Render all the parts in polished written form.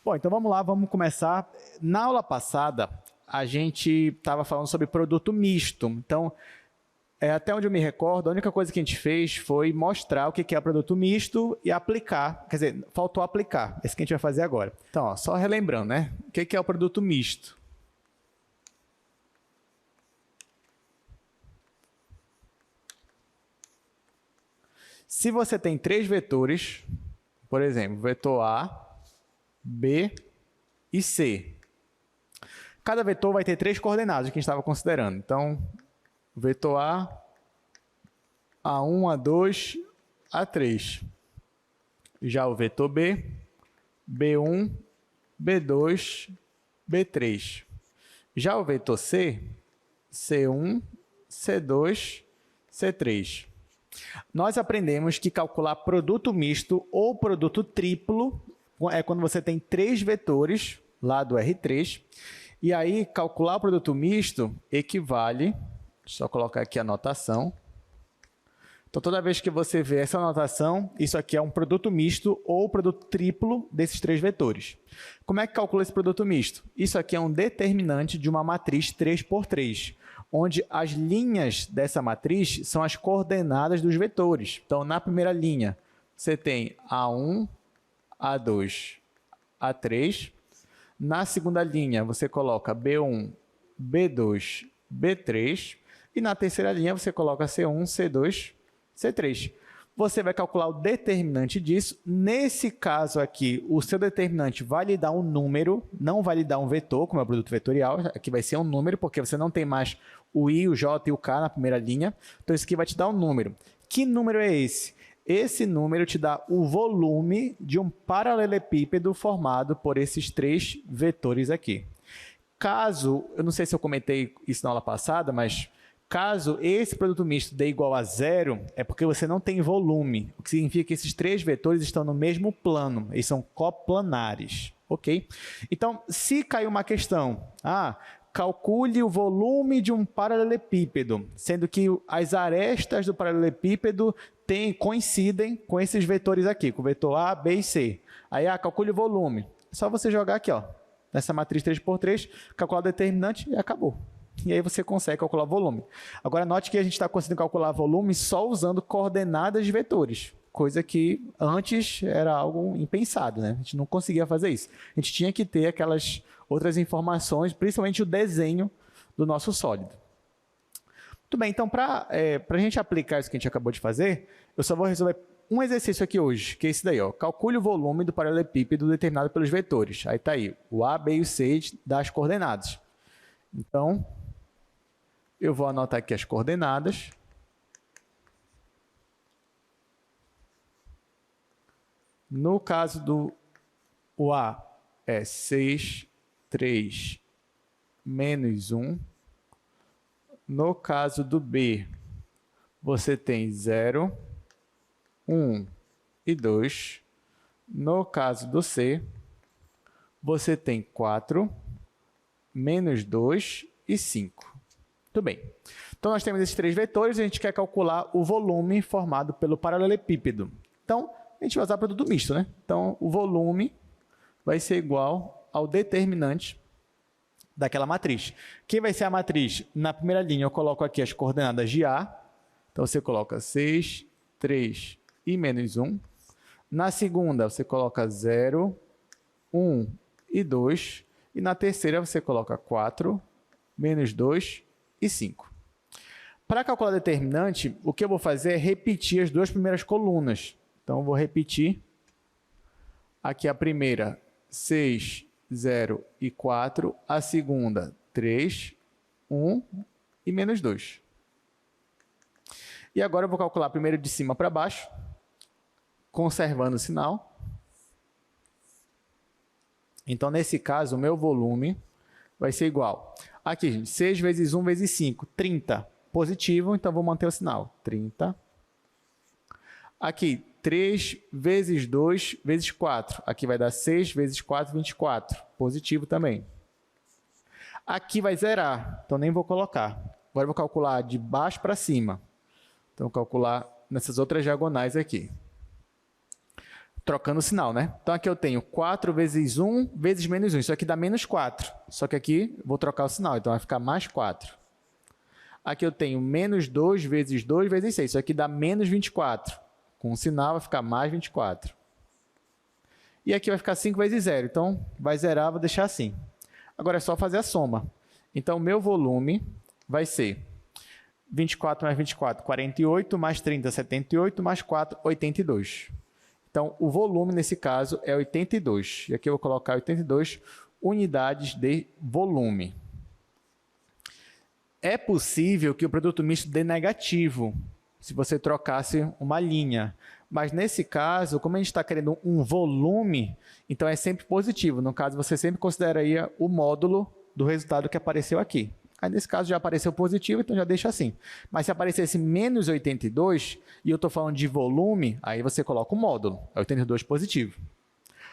Bom, então vamos lá, vamos começar. Na aula passada, a gente estava falando sobre produto misto. Então, até onde eu me recordo, a única coisa que a gente fez foi mostrar o que é produto misto e aplicar. Quer dizer, faltou aplicar. Esse que a gente vai fazer agora. Então, ó, só relembrando, né? O que é o produto misto? Se você tem três vetores, por exemplo, vetor A, B e C. Cada vetor vai ter três coordenadas que a gente estava considerando. Então, vetor A, A1, A2, A3. Já o vetor B, B1, B2, B3. Já o vetor C, C1, C2, C3. Nós aprendemos que calcular produto misto ou produto triplo é quando você tem três vetores lá do R3. E aí, calcular o produto misto equivale, deixa eu só colocar aqui a notação. Então, toda vez que você vê essa notação, isso aqui é um produto misto ou produto triplo desses três vetores. Como é que calcula esse produto misto? Isso aqui é um determinante de uma matriz 3x3, onde as linhas dessa matriz são as coordenadas dos vetores. Então, na primeira linha, você tem A1, A2, A3. Na segunda linha, você coloca B1, B2, B3. E na terceira linha, você coloca C1, C2, C3. Você vai calcular o determinante disso. Nesse caso aqui, o seu determinante vai lhe dar um número, não vai lhe dar um vetor, como é o produto vetorial. Aqui vai ser um número, porque você não tem mais o I, o J e o K na primeira linha. Então, isso aqui vai te dar um número. Que número é esse? Esse número te dá o volume de um paralelepípedo formado por esses três vetores aqui. Caso, eu não sei se eu comentei isso na aula passada, mas caso esse produto misto dê igual a zero, é porque você não tem volume, o que significa que esses três vetores estão no mesmo plano, eles são coplanares, ok? Então, se cair uma questão, calcule o volume de um paralelepípedo, sendo que as arestas do paralelepípedo coincidem com esses vetores aqui, com o vetor A, B e C. Aí, calcule o volume. É só você jogar aqui, ó, nessa matriz 3x3, calcular o determinante e acabou. E aí você consegue calcular o volume. Agora, note que a gente está conseguindo calcular volume só usando coordenadas de vetores, coisa que antes era algo impensado, né? A gente não conseguia fazer isso. A gente tinha que ter aquelas outras informações, principalmente o desenho do nosso sólido. Muito bem, então, para a gente aplicar isso que a gente acabou de fazer, eu só vou resolver um exercício aqui hoje, que é esse daí, ó. Calcule o volume do paralelepípedo determinado pelos vetores. Aí está aí, o A, B e o C das coordenadas. Então, eu vou anotar aqui as coordenadas. No caso do A, é 6, 3, menos 1. No caso do B, você tem 0, 1 e 2. No caso do C, você tem 4, menos 2 e 5. Muito bem. Então, nós temos esses três vetores e a gente quer calcular o volume formado pelo paralelepípedo. Então, a gente vai usar produto misto, né? Então, o volume vai ser igual ao determinante daquela matriz. Quem vai ser a matriz? Na primeira linha, eu coloco aqui as coordenadas de A. Então, você coloca 6, 3 e menos 1. Na segunda, você coloca 0, 1 e 2. E na terceira, você coloca 4, menos 2 e 5. Para calcular determinante, o que eu vou fazer é repetir as duas primeiras colunas. Então, eu vou repetir aqui a primeira, 6, 0 e 4. A segunda, 3, 1 e menos 2. E agora eu vou calcular primeiro de cima para baixo, conservando o sinal. Então, nesse caso, o meu volume vai ser igual. Aqui, gente, 6 vezes 1 vezes 5, 30. Positivo, então vou manter o sinal. 30. Aqui, 3 vezes 2 vezes 4. Aqui vai dar 6 vezes 4, 24. Positivo também. Aqui vai zerar, então nem vou colocar. Agora eu vou calcular de baixo para cima. Então, vou calcular nessas outras diagonais aqui. trocando o sinal, né? Então, aqui eu tenho 4 vezes 1 vezes menos 1. Isso aqui dá menos 4. Só que aqui vou trocar o sinal, então vai ficar mais 4. Aqui eu tenho menos 2 vezes 2 vezes 6. Isso aqui dá menos 24. Com o sinal vai ficar mais 24. E aqui vai ficar 5 vezes 0. Então, vai zerar, vou deixar assim. Agora é só fazer a soma. Então, o meu volume vai ser 24 mais 24, 48, mais 30, 78, mais 4, 82. Então, o volume, nesse caso, é 82. E aqui eu vou colocar 82 unidades de volume. É possível que o produto misto dê negativo, se você trocasse uma linha. Mas, nesse caso, como a gente está querendo um volume, então é sempre positivo. No caso, você sempre consideraria o módulo do resultado que apareceu aqui. Aí, nesse caso, já apareceu positivo, então já deixa assim. Mas se aparecesse menos 82, e eu estou falando de volume, aí você coloca o módulo, é 82 positivo.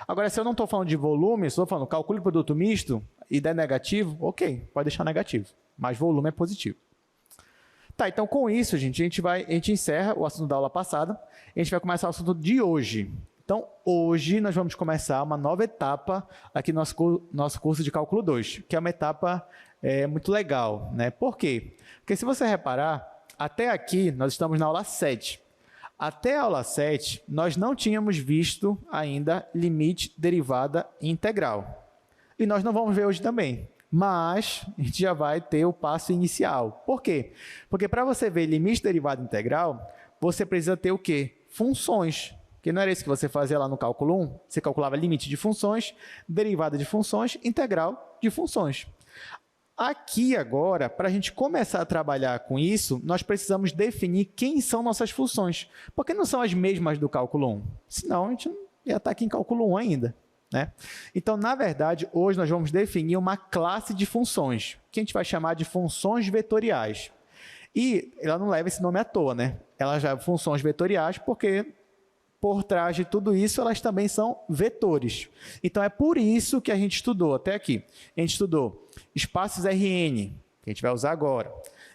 Agora, se eu não estou falando de volume, estou falando calcule o produto misto e der negativo, ok, pode deixar negativo, mas volume é positivo. Tá, então com isso, gente, a gente encerra o assunto da aula passada, e a gente vai começar o assunto de hoje. Então, hoje nós vamos começar uma nova etapa aqui no nosso curso de Cálculo 2, que é uma etapa muito legal, né? Por quê? Porque se você reparar, até aqui nós estamos na aula 7. Até a aula 7, nós não tínhamos visto ainda limite, derivada e integral. E nós não vamos ver hoje também. Mas a gente já vai ter o passo inicial. Por quê? Porque para você ver limite, derivada e integral, você precisa ter o quê? Funções. Que não era isso que você fazia lá no cálculo 1? Você calculava limite de funções, derivada de funções, integral de funções. Aqui agora, para a gente começar a trabalhar com isso, nós precisamos definir quem são nossas funções. Porque não são as mesmas do cálculo 1. Senão a gente não ia estar aqui em cálculo 1 ainda. Né? Então, na verdade, hoje nós vamos definir uma classe de funções, que a gente vai chamar de funções vetoriais. E ela não leva esse nome à toa, né? Ela já é funções vetoriais porque, por trás de tudo isso, elas também são vetores. Então, é por isso que a gente estudou até aqui. A gente estudou espaços Rn, que a gente vai usar agora.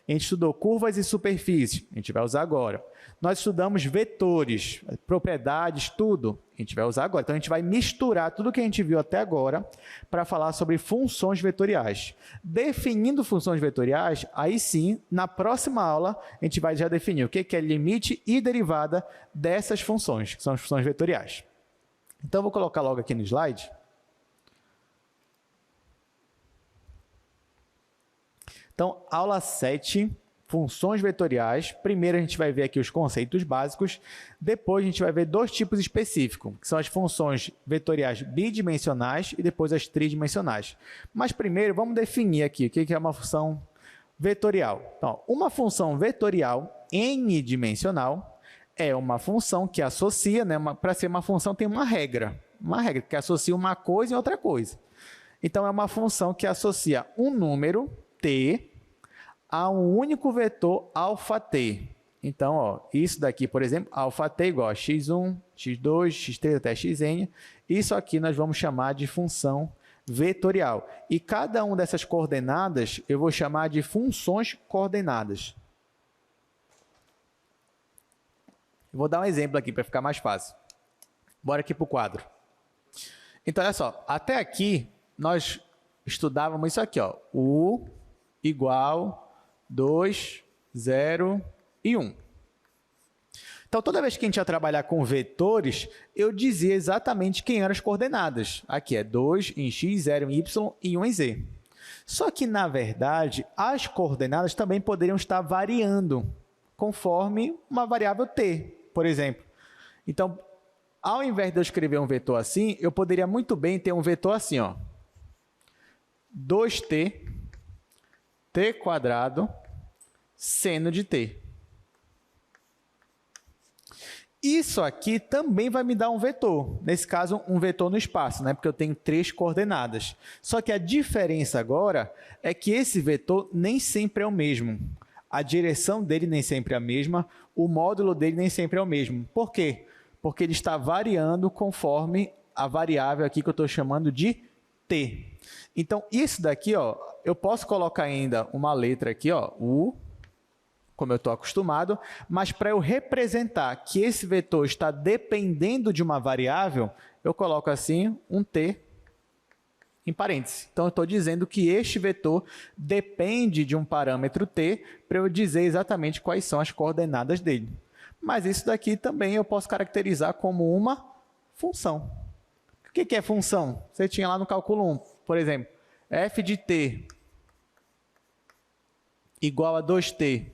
A gente estudou curvas e superfícies, a gente vai usar agora. Nós estudamos vetores, propriedades, tudo, a gente vai usar agora. Então, a gente vai misturar tudo que a gente viu até agora para falar sobre funções vetoriais. Definindo funções vetoriais, aí sim, na próxima aula, a gente vai já definir o que é limite e derivada dessas funções, que são as funções vetoriais. Então, eu vou colocar logo aqui no slide. Então, aula 7, funções vetoriais. Primeiro a gente vai ver aqui os conceitos básicos, depois a gente vai ver dois tipos específicos, que são as funções vetoriais bidimensionais e depois as tridimensionais. Mas primeiro vamos definir aqui o que é uma função vetorial. Então, uma função vetorial n-dimensional é uma função que associa, né, para ser uma função tem uma regra que associa uma coisa em outra coisa. Então, é uma função que associa um número t a um único vetor αt. Então, ó, isso daqui, por exemplo, αt igual a x1, x2, x3 até xn. Isso aqui nós vamos chamar de função vetorial. E cada uma dessas coordenadas eu vou chamar de funções coordenadas. Eu vou dar um exemplo aqui para ficar mais fácil. Bora aqui para o quadro. Então, olha só, até aqui nós estudávamos isso aqui, ó, U igual 2, 0 e 1. Então, toda vez que a gente ia trabalhar com vetores, eu dizia exatamente quem eram as coordenadas. Aqui é 2 em x, 0 em y e 1 em z. Só que, na verdade, as coordenadas também poderiam estar variando conforme uma variável t, por exemplo. Então, ao invés de eu escrever um vetor assim, eu poderia muito bem ter um vetor assim, ó, 2t, t quadrado, seno de t. Isso aqui também vai me dar um vetor. Nesse caso, um vetor no espaço, né? Porque eu tenho 3 coordenadas. Só que a diferença agora é que esse vetor nem sempre é o mesmo. A direção dele nem sempre é a mesma, o módulo dele nem sempre é o mesmo. Por quê? Porque ele está variando conforme a variável aqui que eu estou chamando de t. Então, isso daqui, ó, eu posso colocar ainda uma letra aqui, ó, U, como eu estou acostumado, mas para eu representar que esse vetor está dependendo de uma variável, eu coloco assim um t em parênteses. Então, eu estou dizendo que este vetor depende de um parâmetro t para eu dizer exatamente quais são as coordenadas dele. Mas isso daqui também eu posso caracterizar como uma função. O que é função? Você tinha lá no cálculo 1, por exemplo, f de t igual a 2t.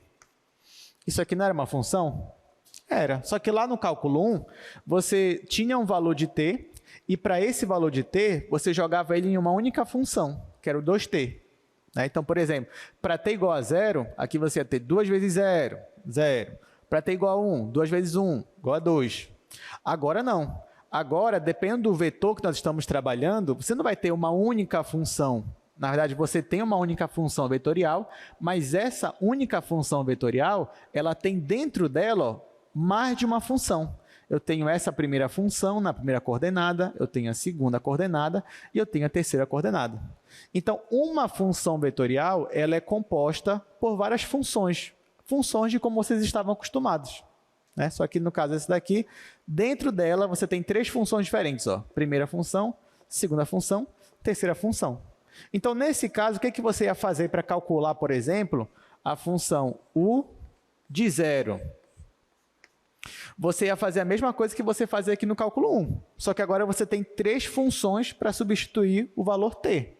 Isso aqui não era uma função? Era. Só que lá no cálculo 1, você tinha um valor de t, e para esse valor de t, você jogava ele em uma única função, que era o 2t. Então, por exemplo, para t igual a 0, aqui você ia ter 2 vezes 0, 0. Para t igual a 1, 2 vezes 1, igual a 2. Agora não. Agora, dependendo do vetor que nós estamos trabalhando, você não vai ter uma única função. Na verdade, você tem uma única função vetorial, mas essa única função vetorial, ela tem dentro dela mais de uma função. Eu tenho essa primeira função na primeira coordenada, eu tenho a segunda coordenada e eu tenho a terceira coordenada. Então, uma função vetorial, ela é composta por várias funções, funções de como vocês estavam acostumados. Só que no caso esse daqui, dentro dela você tem 3 funções diferentes. Primeira função, segunda função, terceira função. Então, nesse caso, o que você ia fazer para calcular, por exemplo, a função u de 0? Você ia fazer a mesma coisa que você fazia aqui no cálculo 1, só que agora você tem 3 funções para substituir o valor t.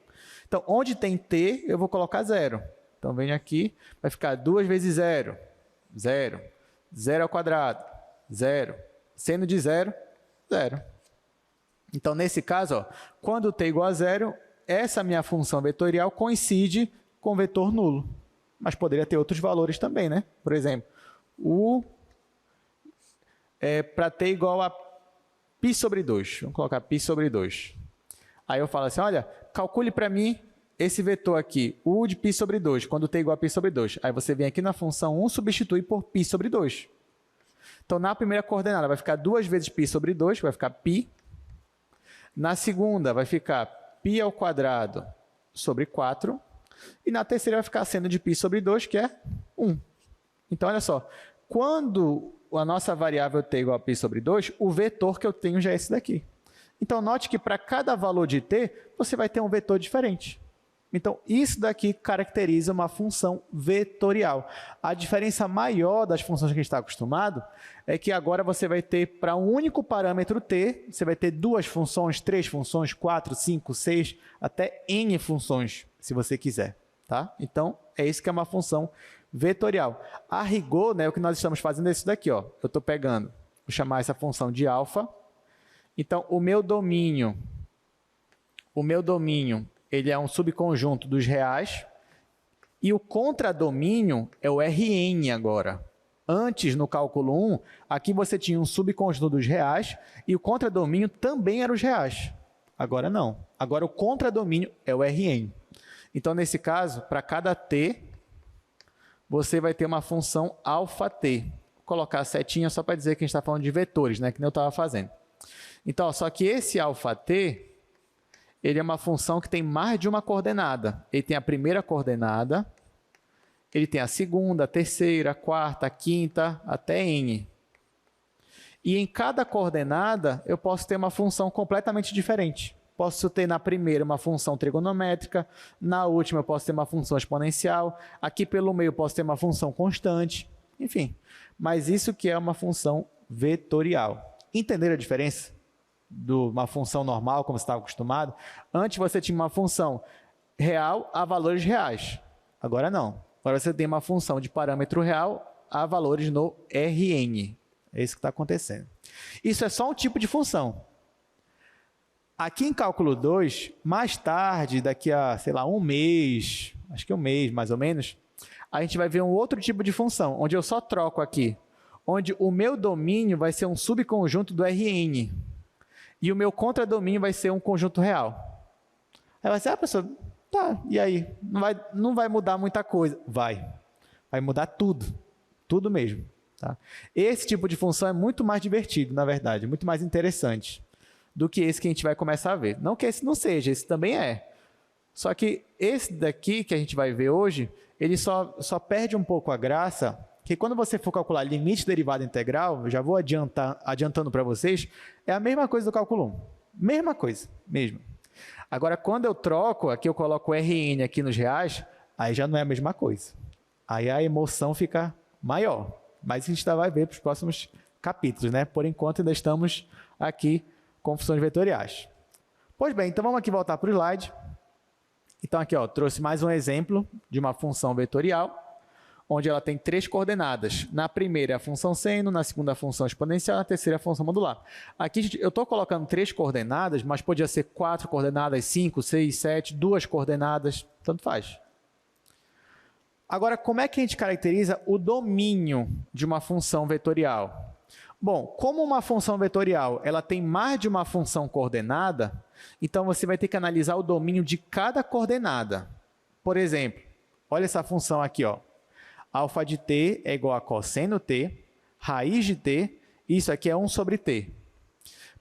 Então, onde tem t, eu vou colocar 0. Então, venho aqui, vai ficar 2 vezes 0, 0. 0 ao quadrado, 0. Seno de 0, 0. Então, nesse caso, quando t igual a 0, essa minha função vetorial coincide com o vetor nulo. Mas poderia ter outros valores também, né? Por exemplo, para t igual a π sobre 2. Vamos colocar π sobre 2. Aí eu falo assim, olha, calcule para mim esse vetor aqui, u de π sobre 2, quando t igual a π sobre 2. Aí você vem aqui na função 1, substitui por π sobre 2. Então, na primeira coordenada vai ficar 2 vezes π sobre 2, vai ficar π. Na segunda vai ficar π ao quadrado sobre 4. E na terceira vai ficar seno de π sobre 2, que é 1. Então, olha só, quando a nossa variável t igual a π sobre 2, o vetor que eu tenho já é esse daqui. Então, note que para cada valor de t, você vai ter um vetor diferente. Então, isso daqui caracteriza uma função vetorial. A diferença maior das funções que a gente está acostumado é que agora você vai ter, para um único parâmetro t, você vai ter 2 funções, 3 funções, 4, 5, 6, até n funções, se você quiser. Tá? Então, é isso que é uma função vetorial. A rigor, o que nós estamos fazendo é isso daqui. Eu estou pegando, vou chamar essa função de alfa. Então, o meu domínio, ele é um subconjunto dos reais, e o contradomínio é o Rn agora. Antes, no cálculo 1, aqui você tinha um subconjunto dos reais, e o contradomínio também era os reais. Agora não. Agora o contradomínio é o Rn. Então, nesse caso, para cada t, você vai ter uma função alφt. Vou colocar a setinha só para dizer que a gente está falando de vetores, que nem eu estava fazendo. Então, só que esse alφt, ele é uma função que tem mais de uma coordenada. Ele tem a primeira coordenada, ele tem a segunda, a terceira, a quarta, a quinta, até n. E em cada coordenada, eu posso ter uma função completamente diferente. Posso ter na primeira uma função trigonométrica, na última eu posso ter uma função exponencial, aqui pelo meio eu posso ter uma função constante, enfim. Mas isso que é uma função vetorial. Entenderam a diferença de uma função normal, como você estava acostumado? Antes você tinha uma função real a valores reais. Agora não. Agora você tem uma função de parâmetro real a valores no Rn. É isso que está acontecendo. Isso é só um tipo de função. Aqui em cálculo 2, mais tarde, daqui a, um mês, acho que um mês mais ou menos, a gente vai ver um outro tipo de função, onde eu só troco aqui, onde o meu domínio vai ser um subconjunto do Rn e o meu contradomínio vai ser um conjunto real. Aí vai ser, professor, tá, e aí? Não vai mudar muita coisa. Vai mudar tudo, tudo mesmo. Tá? Esse tipo de função é muito mais divertido, na verdade, muito mais interessante do que esse que a gente vai começar a ver. Não que esse não seja, esse também é. Só que esse daqui que a gente vai ver hoje, ele só perde um pouco a graça que quando você for calcular limite de derivada integral, eu já vou adiantando para vocês, é a mesma coisa do cálculo 1. Mesma coisa, mesmo. Agora, quando eu troco, aqui eu coloco o RN aqui nos reais, aí já não é a mesma coisa. Aí a emoção fica maior. Mas a gente ainda vai ver para os próximos capítulos, né? Por enquanto, ainda estamos aqui com funções vetoriais. Pois bem, então vamos aqui voltar para o slide. Então aqui, ó, trouxe mais um exemplo de uma função vetorial, onde ela tem 3 coordenadas. Na primeira, a função seno, na segunda, a função exponencial, na terceira, a função modular. Aqui eu estou colocando 3 coordenadas, mas podia ser 4 coordenadas, 5, 6, 7, 2 coordenadas, tanto faz. Agora, como é que a gente caracteriza o domínio de uma função vetorial? Bom, como uma função vetorial ela tem mais de uma função coordenada, então você vai ter que analisar o domínio de cada coordenada. Por exemplo, olha essa função aqui, ó. Alfa de t é igual a cosseno t, raiz de t, isso aqui é 1 sobre t.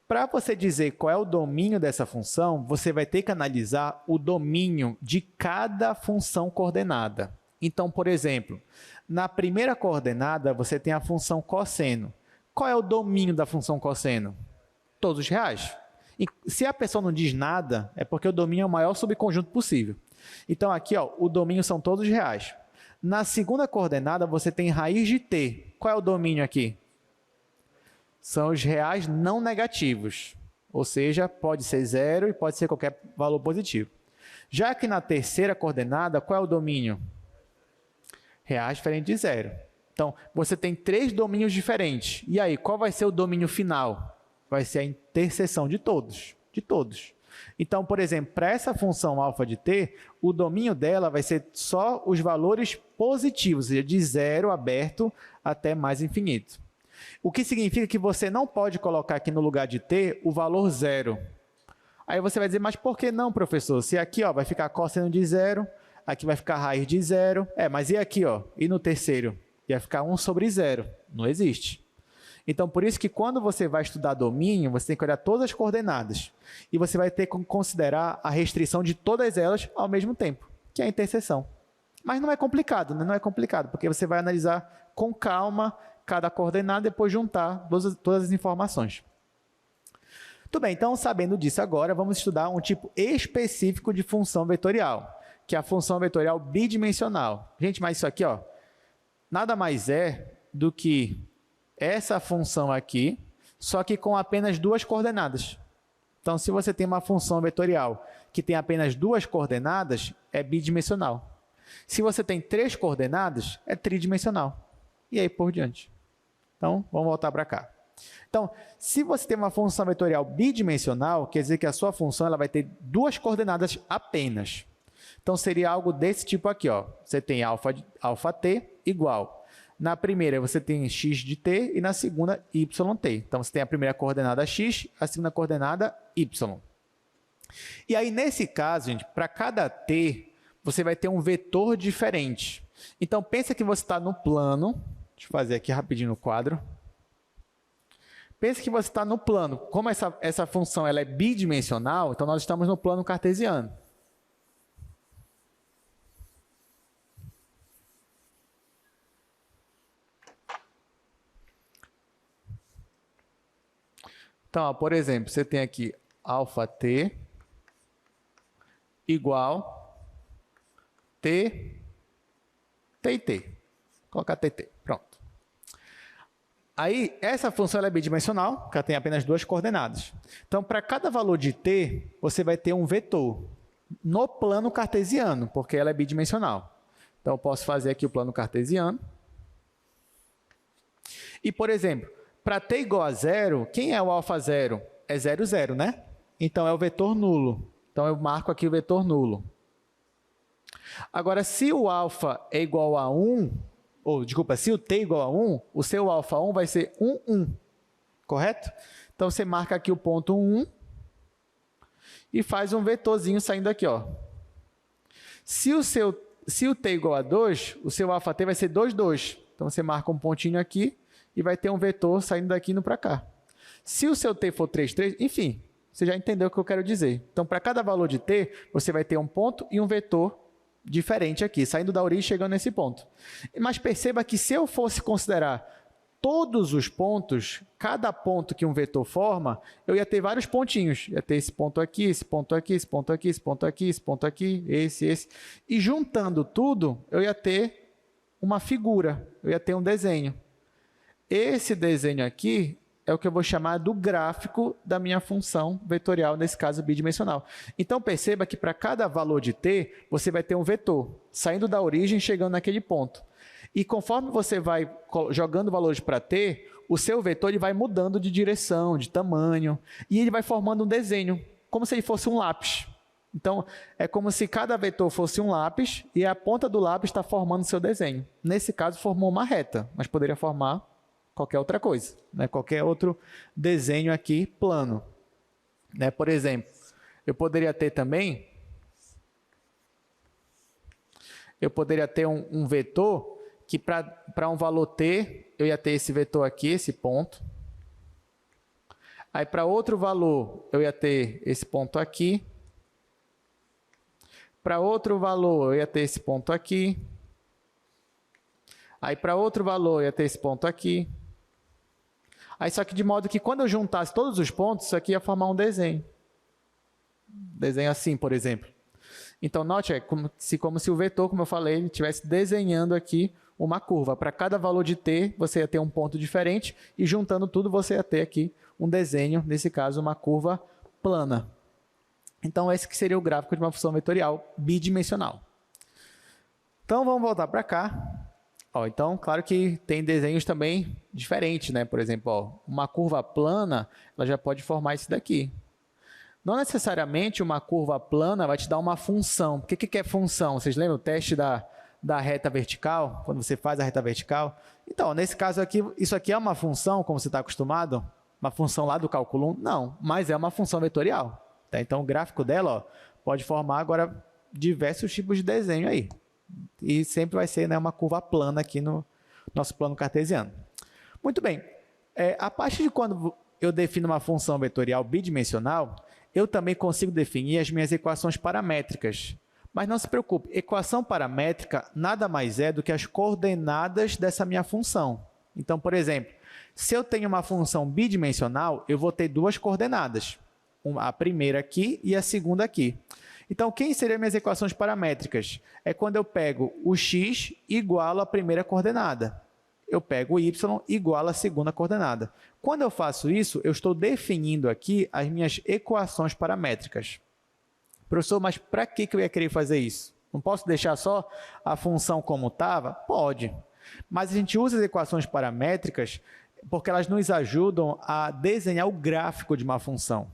Para você dizer qual é o domínio dessa função, você vai ter que analisar o domínio de cada função coordenada. Então, por exemplo, na primeira coordenada, você tem a função cosseno. Qual é o domínio da função cosseno? Todos os reais. E se a pessoa não diz nada, é porque o domínio é o maior subconjunto possível. Então, aqui, ó, o domínio são todos os reais. Na segunda coordenada, você tem raiz de t. Qual é o domínio aqui? São os reais não negativos. Ou seja, pode ser 0 e pode ser qualquer valor positivo. Já que na terceira coordenada, qual é o domínio? Reais diferente de 0. Então, você tem 3 domínios diferentes. E aí, qual vai ser o domínio final? Vai ser a interseção de todos. De todos. Então, por exemplo, para essa função alfa de t, o domínio dela vai ser só os valores positivos, ou seja, de 0 aberto até mais infinito. O que significa que você não pode colocar aqui no lugar de t o valor 0. Aí você vai dizer, mas por que não, professor? Se aqui ó, vai ficar cosseno de 0, aqui vai ficar raiz de 0. Mas e aqui? Ó? E no terceiro? Ia ficar 1 sobre 0. Não existe. Então, por isso que quando você vai estudar domínio, você tem que olhar todas as coordenadas. E você vai ter que considerar a restrição de todas elas ao mesmo tempo, que é a interseção. Mas não é complicado, né? Não é complicado, porque você vai analisar com calma cada coordenada e depois juntar todas as informações. Tudo bem, então, sabendo disso agora, vamos estudar um tipo específico de função vetorial, que é a função vetorial bidimensional. Gente, mas isso aqui, ó, nada mais é do que essa função aqui, só que com apenas 2 coordenadas. Então, se você tem uma função vetorial que tem apenas 2 coordenadas, é bidimensional. Se você tem 3 coordenadas, é tridimensional. E aí por diante. Então, vamos voltar para cá. Então, se você tem uma função vetorial bidimensional, quer dizer que a sua função ela vai ter 2 coordenadas apenas. Então, seria algo desse tipo aqui, ó. Você tem alfa t igual. Na primeira, você tem x de t e na segunda, yt. Então, você tem a primeira coordenada x, a segunda coordenada y. E aí, nesse caso, gente, para cada t, você vai ter um vetor diferente. Então, pensa que você está no plano. Deixa eu fazer aqui rapidinho no quadro. Pensa que você está no plano. Como essa função ela é bidimensional, então nós estamos no plano cartesiano. Então, ó, por exemplo, você tem aqui alfa t igual t e t. Vou colocar tt. Pronto. Aí, essa função ela é bidimensional, porque ela tem apenas 2 coordenadas. Então, para cada valor de t, você vai ter um vetor no plano cartesiano, porque ela é bidimensional. Então, eu posso fazer aqui o plano cartesiano. E, por exemplo, para t igual a 0, quem é o alfa 0? É 0, 0, né? Então, é o vetor nulo. Então, eu marco aqui o vetor nulo. Agora, se o alfa é igual a 1, se o t é igual a 1, o seu alfa 1 vai ser 1, 1. Correto? Então, você marca aqui o ponto 1 e faz um vetorzinho saindo aqui, ó. Se o t é igual a 2, o seu alfa t vai ser 2, 2. Então, você marca um pontinho aqui e vai ter um vetor saindo daqui indo para cá. Se o seu t for 3, 3, enfim, você já entendeu o que eu quero dizer. Então, para cada valor de t, você vai ter um ponto e um vetor diferente aqui, saindo da origem e chegando nesse ponto. Mas perceba que se eu fosse considerar todos os pontos, cada ponto que um vetor forma, eu ia ter vários pontinhos. Ia ter esse ponto aqui, esse ponto aqui, esse ponto aqui, esse ponto aqui, esse ponto aqui, esse. E juntando tudo, eu ia ter uma figura, eu ia ter um desenho. Esse desenho aqui é o que eu vou chamar do gráfico da minha função vetorial, nesse caso bidimensional. Então, perceba que para cada valor de t, você vai ter um vetor, saindo da origem e chegando naquele ponto. E conforme você vai jogando valores para t, o seu vetor ele vai mudando de direção, de tamanho, e ele vai formando um desenho, como se ele fosse um lápis. Então, é como se cada vetor fosse um lápis e a ponta do lápis está formando o seu desenho. Nesse caso, formou uma reta, mas poderia formar qualquer outra coisa, né? Qualquer outro desenho aqui plano. Né? Por exemplo, eu poderia ter também, um vetor que para um valor t, eu ia ter esse vetor aqui, esse ponto. Aí para outro valor, eu ia ter esse ponto aqui. Para outro valor, eu ia ter esse ponto aqui. Aí para outro valor, eu ia ter esse ponto aqui. Aí só que de modo que quando eu juntasse todos os pontos, isso aqui ia formar um desenho. Desenho assim, por exemplo. Então, note, é como se o vetor, como eu falei, ele estivesse desenhando aqui uma curva. Para cada valor de t, você ia ter um ponto diferente e juntando tudo, você ia ter aqui um desenho, nesse caso, uma curva plana. Então, esse que seria o gráfico de uma função vetorial bidimensional. Então, vamos voltar para cá. Ó, então, claro que tem desenhos também diferentes, né? Por exemplo, ó, uma curva plana, ela já pode formar isso daqui. Não necessariamente uma curva plana vai te dar uma função. O que é função? Vocês lembram o teste da reta vertical? Quando você faz a reta vertical? Então, nesse caso aqui, isso aqui é uma função, como você está acostumado? Uma função lá do cálculo 1? Não, mas é uma função vetorial. Tá? Então, o gráfico dela ó, pode formar agora diversos tipos de desenho aí. E sempre vai ser, né, uma curva plana aqui no nosso plano cartesiano. Muito bem. A partir de quando eu defino uma função vetorial bidimensional, eu também consigo definir as minhas equações paramétricas. Mas não se preocupe, equação paramétrica nada mais é do que as coordenadas dessa minha função. Então, por exemplo, se eu tenho uma função bidimensional, eu vou ter duas coordenadas. A primeira aqui e a segunda aqui. Então, quem seriam minhas equações paramétricas? É quando eu pego o x igual à primeira coordenada. Eu pego o y igual à segunda coordenada. Quando eu faço isso, eu estou definindo aqui as minhas equações paramétricas. Professor, mas para que eu ia querer fazer isso? Não posso deixar só a função como estava? Pode. Mas a gente usa as equações paramétricas porque elas nos ajudam a desenhar o gráfico de uma função.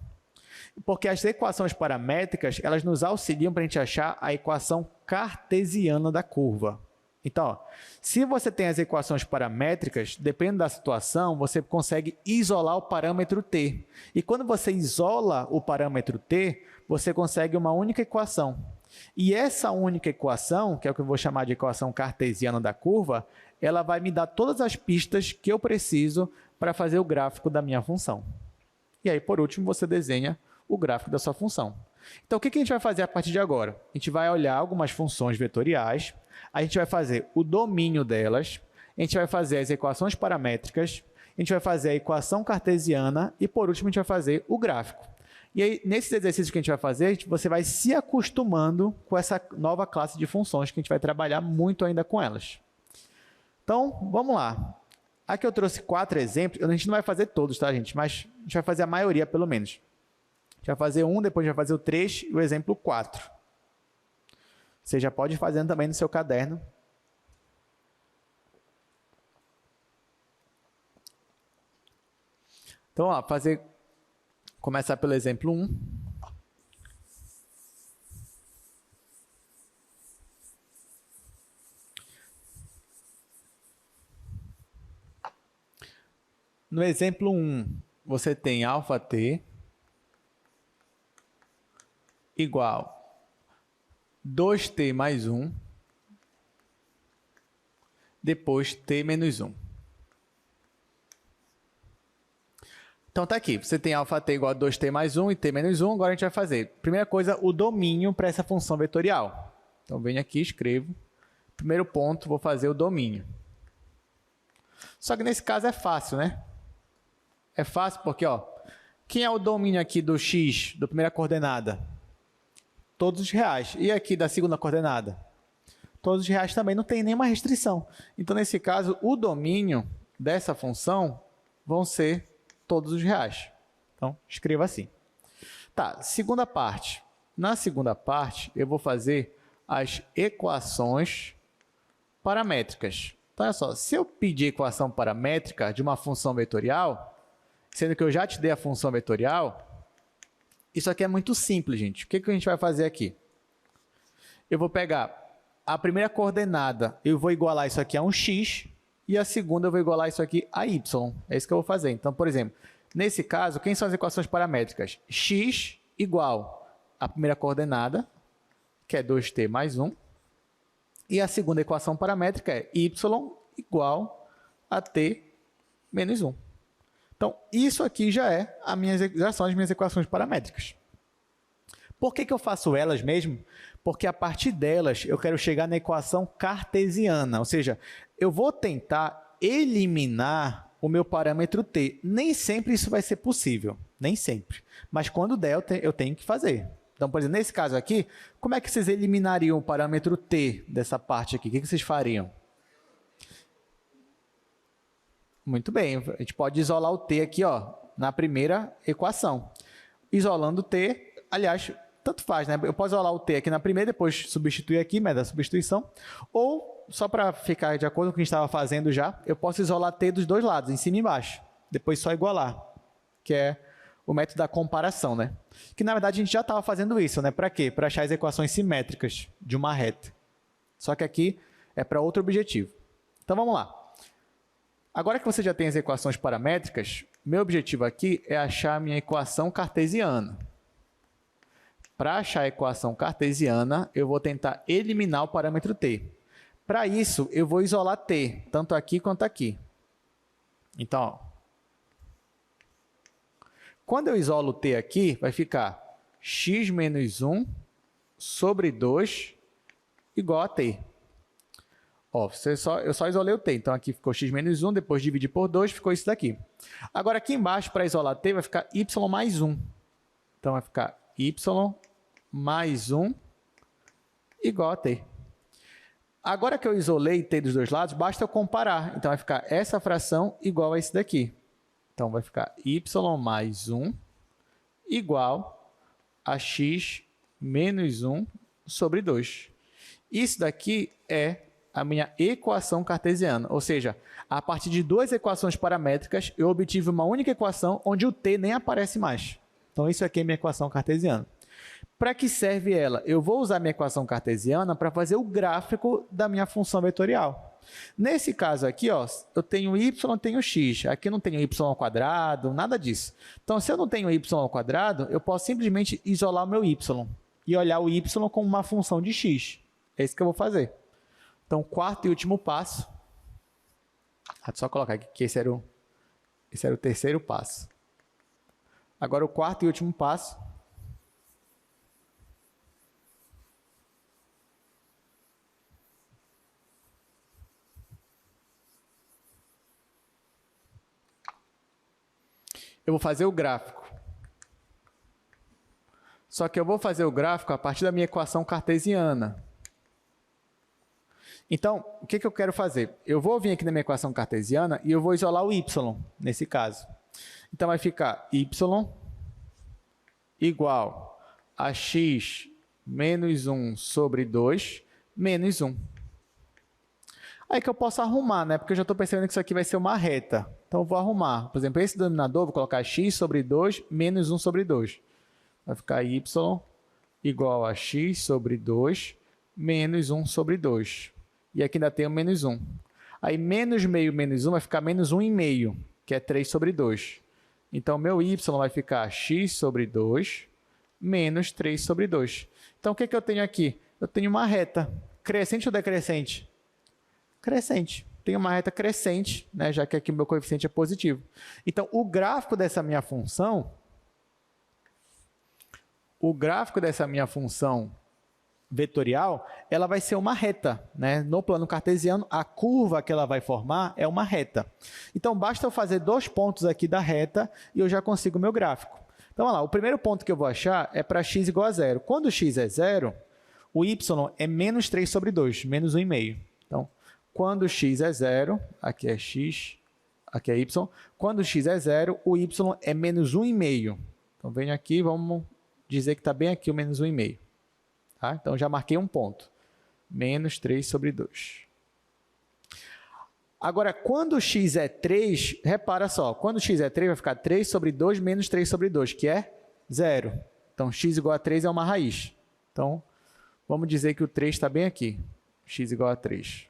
Porque as equações paramétricas, elas nos auxiliam para a gente achar a equação cartesiana da curva. Então, ó, se você tem as equações paramétricas, dependendo da situação, você consegue isolar o parâmetro t. E quando você isola o parâmetro t, você consegue uma única equação. E essa única equação, que é o que eu vou chamar de equação cartesiana da curva, ela vai me dar todas as pistas que eu preciso para fazer o gráfico da minha função. E aí, por último, você desenha o gráfico da sua função. Então, o que a gente vai fazer a partir de agora? A gente vai olhar algumas funções vetoriais, a gente vai fazer o domínio delas, a gente vai fazer as equações paramétricas, a gente vai fazer a equação cartesiana e, por último, a gente vai fazer o gráfico. E aí, nesses exercícios que a gente vai fazer, você vai se acostumando com essa nova classe de funções que a gente vai trabalhar muito ainda com elas. Então, vamos lá. Aqui eu trouxe 4 exemplos, a gente não vai fazer todos, tá, gente? Mas a gente vai fazer a maioria, pelo menos. A gente vai fazer um, depois a gente vai fazer o 3 e o exemplo 4. Você já pode ir fazendo também no seu caderno. Então, ó, começar pelo exemplo 1. No exemplo 1, você tem αt igual 2t mais 1, depois t menos 1. Então, está aqui. Você tem αt igual a 2t mais 1 e t menos 1. Agora, a gente vai fazer, primeira coisa, o domínio para essa função vetorial. Então, venho aqui e escrevo. Primeiro ponto, vou fazer o domínio. Só que nesse caso é fácil, né? É fácil porque, ó, quem é o domínio aqui do x, da primeira coordenada? Todos os reais. E aqui da segunda coordenada? Todos os reais também, não tem nenhuma restrição. Então, nesse caso, o domínio dessa função vão ser todos os reais. Então, escreva assim. Tá, segunda parte. Na segunda parte, eu vou fazer as equações paramétricas. Então, olha só, se eu pedir equação paramétrica de uma função vetorial, sendo que eu já te dei a função vetorial, isso aqui é muito simples, gente. O que a gente vai fazer aqui? Eu vou pegar a primeira coordenada, eu vou igualar isso aqui a um x, e a segunda eu vou igualar isso aqui a y. É isso que eu vou fazer. Então, por exemplo, nesse caso, quem são as equações paramétricas? X igual a primeira coordenada, que é 2t mais 1, e a segunda equação paramétrica é y igual a t menos 1. Então, isso aqui já são as minhas equações paramétricas. Por que eu faço elas mesmo? Porque a partir delas eu quero chegar na equação cartesiana, ou seja, eu vou tentar eliminar o meu parâmetro t. Nem sempre isso vai ser possível, nem sempre. Mas quando der, eu tenho que fazer. Então, por exemplo, nesse caso aqui, como é que vocês eliminariam o parâmetro t dessa parte aqui? O que vocês fariam? Muito bem, a gente pode isolar o t aqui, ó, na primeira equação. Isolando o t, aliás, tanto faz, né? Eu posso isolar o t aqui na primeira, depois substituir aqui, método da substituição, ou, só para ficar de acordo com o que a gente estava fazendo já, eu posso isolar t dos dois lados, em cima e embaixo, depois só igualar, que é o método da comparação, né? Que, na verdade, a gente já estava fazendo isso, né? Para quê? Para achar as equações simétricas de uma reta. Só que aqui é para outro objetivo. Então, vamos lá. Agora que você já tem as equações paramétricas, meu objetivo aqui é achar a minha equação cartesiana. Para achar a equação cartesiana, eu vou tentar eliminar o parâmetro t. Para isso, eu vou isolar t, tanto aqui quanto aqui. Então, ó, quando eu isolo t aqui, vai ficar x menos 1 sobre 2 igual a t. Ó, eu só isolei o t, então aqui ficou x menos 1, depois dividir por 2, ficou isso daqui. Agora, aqui embaixo, para isolar t, vai ficar y mais 1. Então, vai ficar y mais 1 igual a t. Agora que eu isolei t dos dois lados, basta eu comparar. Então, vai ficar essa fração igual a esse daqui. Então, vai ficar y mais 1 igual a x menos 1 sobre 2. Isso daqui é a minha equação cartesiana, ou seja, a partir de duas equações paramétricas, eu obtive uma única equação onde o t nem aparece mais. Então, isso aqui é minha equação cartesiana. Para que serve ela? Eu vou usar minha equação cartesiana para fazer o gráfico da minha função vetorial. Nesse caso aqui, ó, eu tenho y, tenho x. Aqui não tenho y ao quadrado, nada disso. Então, se eu não tenho y ao quadrado, eu posso simplesmente isolar o meu y e olhar o y como uma função de x. É isso que eu vou fazer. Então, quarto e último passo. Só colocar aqui que esse era o terceiro passo. Agora, o quarto e último passo. Eu vou fazer o gráfico. Só que eu vou fazer o gráfico a partir da minha equação cartesiana. Então, o que eu quero fazer? Eu vou vir aqui na minha equação cartesiana e eu vou isolar o y, nesse caso. Então, vai ficar y igual a x menos 1 sobre 2 menos 1. Aí que eu posso arrumar, né? Porque eu já estou percebendo que isso aqui vai ser uma reta. Então, eu vou arrumar. Por exemplo, esse denominador, vou colocar x sobre 2 menos 1 sobre 2. Vai ficar y igual a x sobre 2 menos 1 sobre 2. E aqui ainda tem o menos 1. Aí, menos meio menos 1 vai ficar menos 1,5, que é 3 sobre 2. Então, meu y vai ficar x sobre 2 menos 3 sobre 2. Então, o que eu tenho aqui? Eu tenho uma reta. Crescente ou decrescente? Crescente. Tenho uma reta crescente, né, já que aqui o meu coeficiente é positivo. Então, o gráfico dessa minha função vetorial, ela vai ser uma reta, né? No plano cartesiano, a curva que ela vai formar é uma reta. Então, basta eu fazer 2 pontos aqui da reta e eu já consigo o meu gráfico. Então, olha lá, o primeiro ponto que eu vou achar é para x igual a 0. Quando x é 0, o y é menos 3 sobre 2, menos 1,5. Então, quando x é 0, aqui é x, aqui é y. Quando x é 0, o y é menos 1,5. Então, venho aqui, vamos dizer que está bem aqui o menos 1,5. Tá? Então, já marquei um ponto. Menos 3 sobre 2. Agora, quando x é 3, repara só, quando x é 3, vai ficar 3 sobre 2 menos 3 sobre 2, que é 0. Então, x igual a 3 é uma raiz. Então, vamos dizer que o 3 está bem aqui. X igual a 3.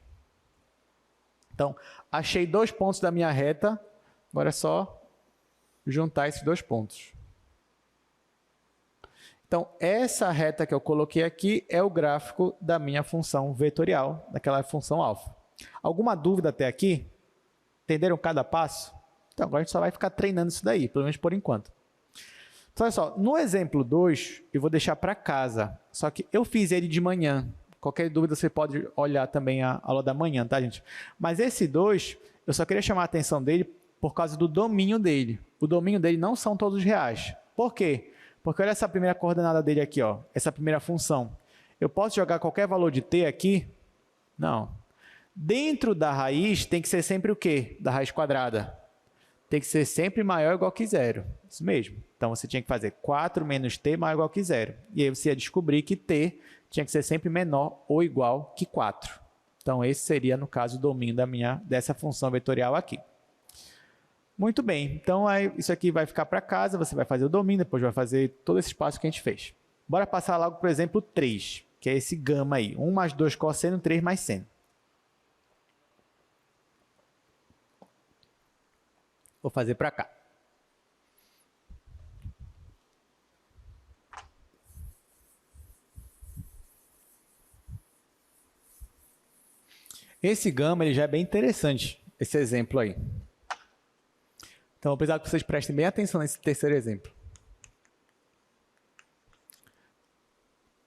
Então, achei 2 pontos da minha reta. Agora é só juntar esses 2 pontos. Então, essa reta que eu coloquei aqui é o gráfico da minha função vetorial, daquela função alfa. Alguma dúvida até aqui? Entenderam cada passo? Então, agora a gente só vai ficar treinando isso daí, pelo menos por enquanto. Então, olha só, no exemplo 2, eu vou deixar para casa, só que eu fiz ele de manhã. Qualquer dúvida você pode olhar também a aula da manhã, tá, gente? Mas esse 2, eu só queria chamar a atenção dele por causa do domínio dele. O domínio dele não são todos reais. Por quê? Porque olha essa primeira coordenada dele aqui, ó, essa primeira função. Eu posso jogar qualquer valor de t aqui? Não. Dentro da raiz tem que ser sempre o quê? Da raiz quadrada. Tem que ser sempre maior ou igual que 0. Isso mesmo. Então, você tinha que fazer 4 menos t maior ou igual que 0. E aí você ia descobrir que t tinha que ser sempre menor ou igual que 4. Então, esse seria, no caso, o domínio dessa função vetorial aqui. Muito bem. Então, isso aqui vai ficar para casa, você vai fazer o domínio, depois vai fazer todo esse passo que a gente fez. Bora passar logo para o exemplo 3, que é esse gama aí. 1 mais 2 cosseno, 3 mais seno. Vou fazer para cá. Esse gama ele já é bem interessante, esse exemplo aí. Então, vou precisar que vocês prestem bem atenção nesse terceiro exemplo.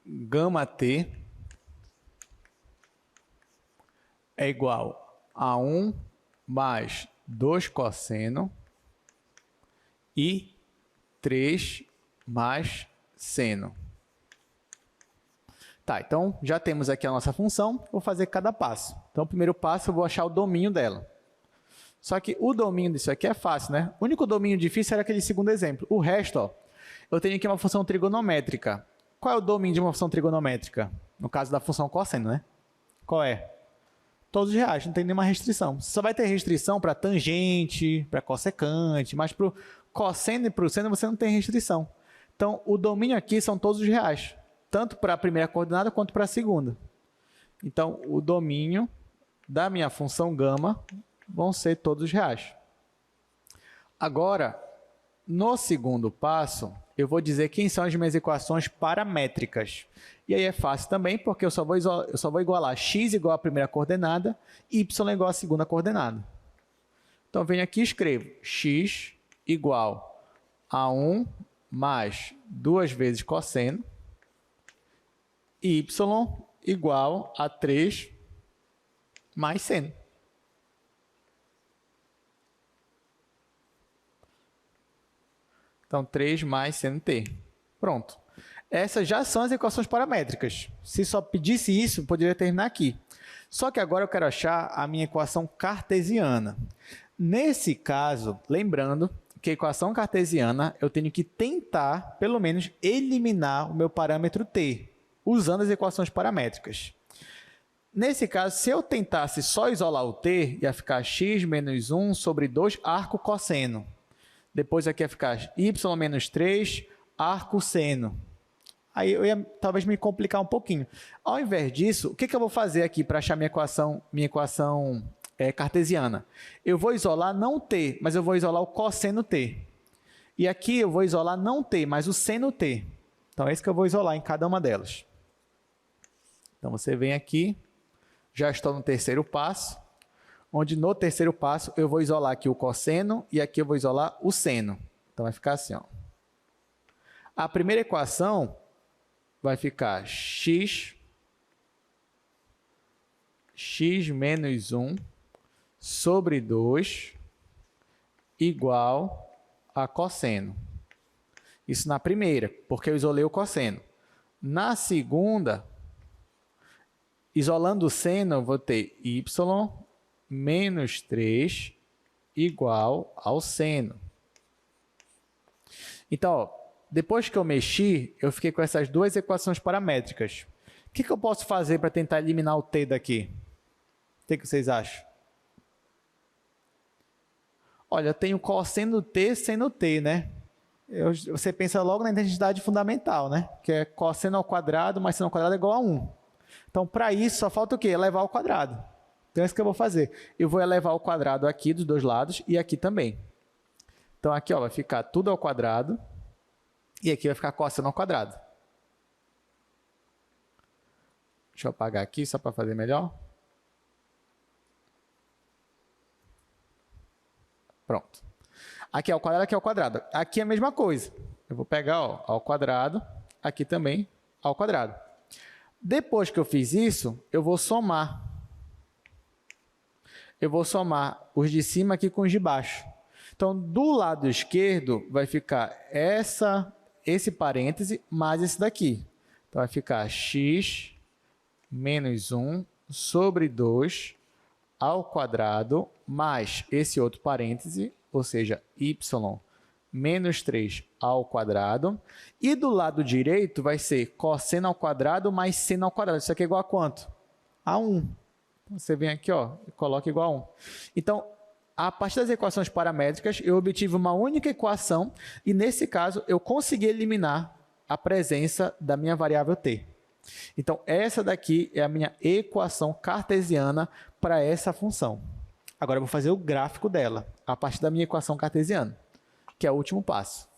Gama t é igual a 1 mais 2 cosseno e 3 mais seno. Tá, então já temos aqui a nossa função, vou fazer cada passo. Então, o primeiro passo eu vou achar o domínio dela. Só que o domínio disso aqui é fácil, né? O único domínio difícil era aquele segundo exemplo. O resto, ó, eu tenho aqui uma função trigonométrica. Qual é o domínio de uma função trigonométrica? No caso da função cosseno, né? Qual é? Todos os reais, não tem nenhuma restrição. Você só vai ter restrição para tangente, para cossecante, mas para o cosseno e para o seno você não tem restrição. Então, o domínio aqui são todos os reais, tanto para a primeira coordenada quanto para a segunda. Então, o domínio da minha função gama vão ser todos os reais. Agora, no segundo passo, eu vou dizer quem são as minhas equações paramétricas. E aí é fácil também, porque eu só vou igualar x igual à primeira coordenada, y igual à segunda coordenada. Então, venho aqui e escrevo x igual a 1 mais 2 vezes cosseno, y igual a 3 mais seno. Então, 3 mais seno t. Pronto. Essas já são as equações paramétricas. Se só pedisse isso, poderia terminar aqui. Só que agora eu quero achar a minha equação cartesiana. Nesse caso, lembrando que a equação cartesiana, eu tenho que tentar, pelo menos, eliminar o meu parâmetro t, usando as equações paramétricas. Nesse caso, se eu tentasse só isolar o t, ia ficar x menos 1 sobre 2 arco cosseno. Depois aqui ia ficar y menos 3 arco seno. Aí eu ia talvez me complicar um pouquinho. Ao invés disso, o que eu vou fazer aqui para achar minha equação cartesiana? Eu vou isolar não t, mas eu vou isolar o cosseno t. E aqui eu vou isolar não t, mas o seno t. Então é isso que eu vou isolar em cada uma delas. Então você vem aqui, já estou no terceiro passo, onde no terceiro passo eu vou isolar aqui o cosseno e aqui eu vou isolar o seno. Então vai ficar assim, ó. A primeira equação vai ficar x x menos 1 sobre 2 igual a cosseno. Isso na primeira, porque eu isolei o cosseno. Na segunda, isolando o seno, eu vou ter y menos 3 igual ao seno. Então, ó, depois que eu mexi, eu fiquei com essas duas equações paramétricas. O que eu posso fazer para tentar eliminar o t daqui? O que vocês acham? Olha, eu tenho cosseno t seno t, né? Você pensa logo na identidade fundamental, né? Que é cosseno ao quadrado mais seno ao quadrado é igual a 1. Então, para isso, só falta o quê? Elevar ao quadrado. Então, é isso que eu vou fazer. Eu vou elevar ao quadrado aqui dos dois lados e aqui também. Então, aqui ó, vai ficar tudo ao quadrado e aqui vai ficar cosseno ao quadrado. Deixa eu apagar aqui só para fazer melhor. Pronto. Aqui é o quadrado, aqui é o quadrado. Aqui é a mesma coisa. Eu vou pegar ó, ao quadrado, aqui também ao quadrado. Depois que eu fiz isso, eu vou somar. Eu vou somar os de cima aqui com os de baixo. Então, do lado esquerdo vai ficar esse parêntese mais esse daqui. Então, vai ficar x menos 1 sobre 2 ao quadrado mais esse outro parêntese, ou seja, y menos 3 ao quadrado. E do lado direito vai ser cosseno ao quadrado mais seno ao quadrado. Isso aqui é igual a quanto? A 1. Você vem aqui ó, e coloca igual a 1. Então, a partir das equações paramétricas, eu obtive uma única equação e, nesse caso, eu consegui eliminar a presença da minha variável t. Então, essa daqui é a minha equação cartesiana para essa função. Agora, eu vou fazer o gráfico dela, a partir da minha equação cartesiana, que é o último passo.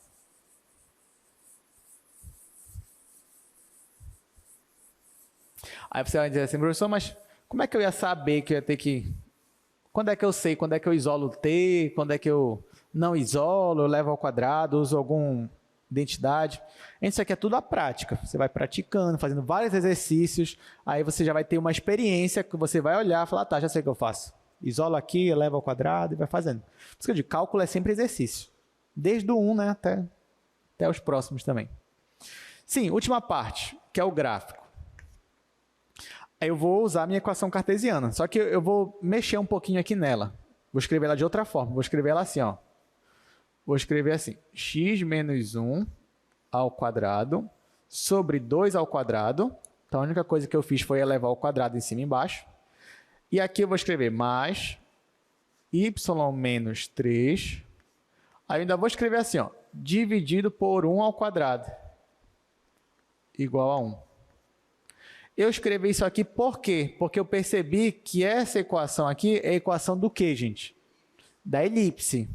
Aí você vai dizer assim, professor, mas como é que eu ia saber que eu ia ter que... Quando é que eu sei? Quando é que eu isolo o t? Quando é que eu não isolo? Eu levo ao quadrado? Uso alguma identidade? Isso aqui é tudo a prática. Você vai praticando, fazendo vários exercícios. Aí você já vai ter uma experiência que você vai olhar e falar, tá, já sei o que eu faço. Isolo aqui, eleva ao quadrado e vai fazendo. Por isso que eu digo, cálculo é sempre exercício. Desde o 1, né, até os próximos também. Sim, última parte, que é o gráfico. Aí eu vou usar a minha equação cartesiana, só que eu vou mexer um pouquinho aqui nela. Vou escrever ela de outra forma, vou escrever ela assim, ó. Vou escrever assim, x menos 1 ao quadrado sobre 2 ao quadrado. Então, a única coisa que eu fiz foi elevar ao quadrado em cima e embaixo. E aqui eu vou escrever mais y menos 3. Aí eu ainda vou escrever assim, ó, dividido por 1 ao quadrado, igual a 1. Eu escrevi isso aqui por quê? Porque eu percebi que essa equação aqui é a equação do quê, gente? Da elipse.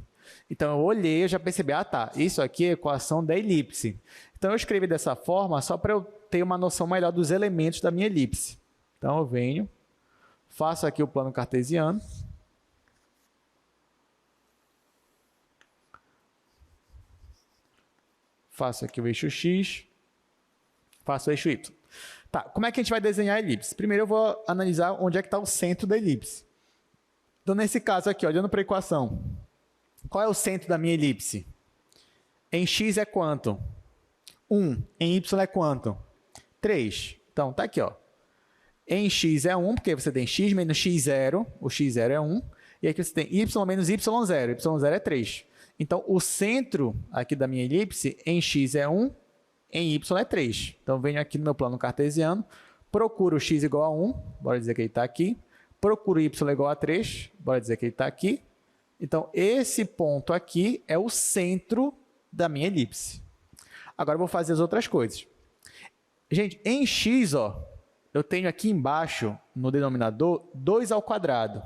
Então, eu olhei, eu já percebi, ah, tá, isso aqui é a equação da elipse. Então, eu escrevi dessa forma só para eu ter uma noção melhor dos elementos da minha elipse. Então, eu venho, faço aqui o plano cartesiano. Faço aqui o eixo x, faço o eixo y. Tá, como é que a gente vai desenhar a elipse? Primeiro eu vou analisar onde é que está o centro da elipse. Então, nesse caso aqui, olhando para a equação, qual é o centro da minha elipse? Em x é quanto? 1. Em y é quanto? 3. Então, tá aqui, ó. Em x é 1, porque você tem x menos x0, o x0 é 1, e aqui você tem y menos y0, y0 é 3. Então, o centro aqui da minha elipse, em x é 1, em y é 3. Então, venho aqui no meu plano cartesiano, procuro x igual a 1, bora dizer que ele está aqui, procuro y igual a 3, bora dizer que ele está aqui. Então, esse ponto aqui é o centro da minha elipse. Agora, eu vou fazer as outras coisas. Gente, em x, ó, eu tenho aqui embaixo, no denominador, 2 ao quadrado.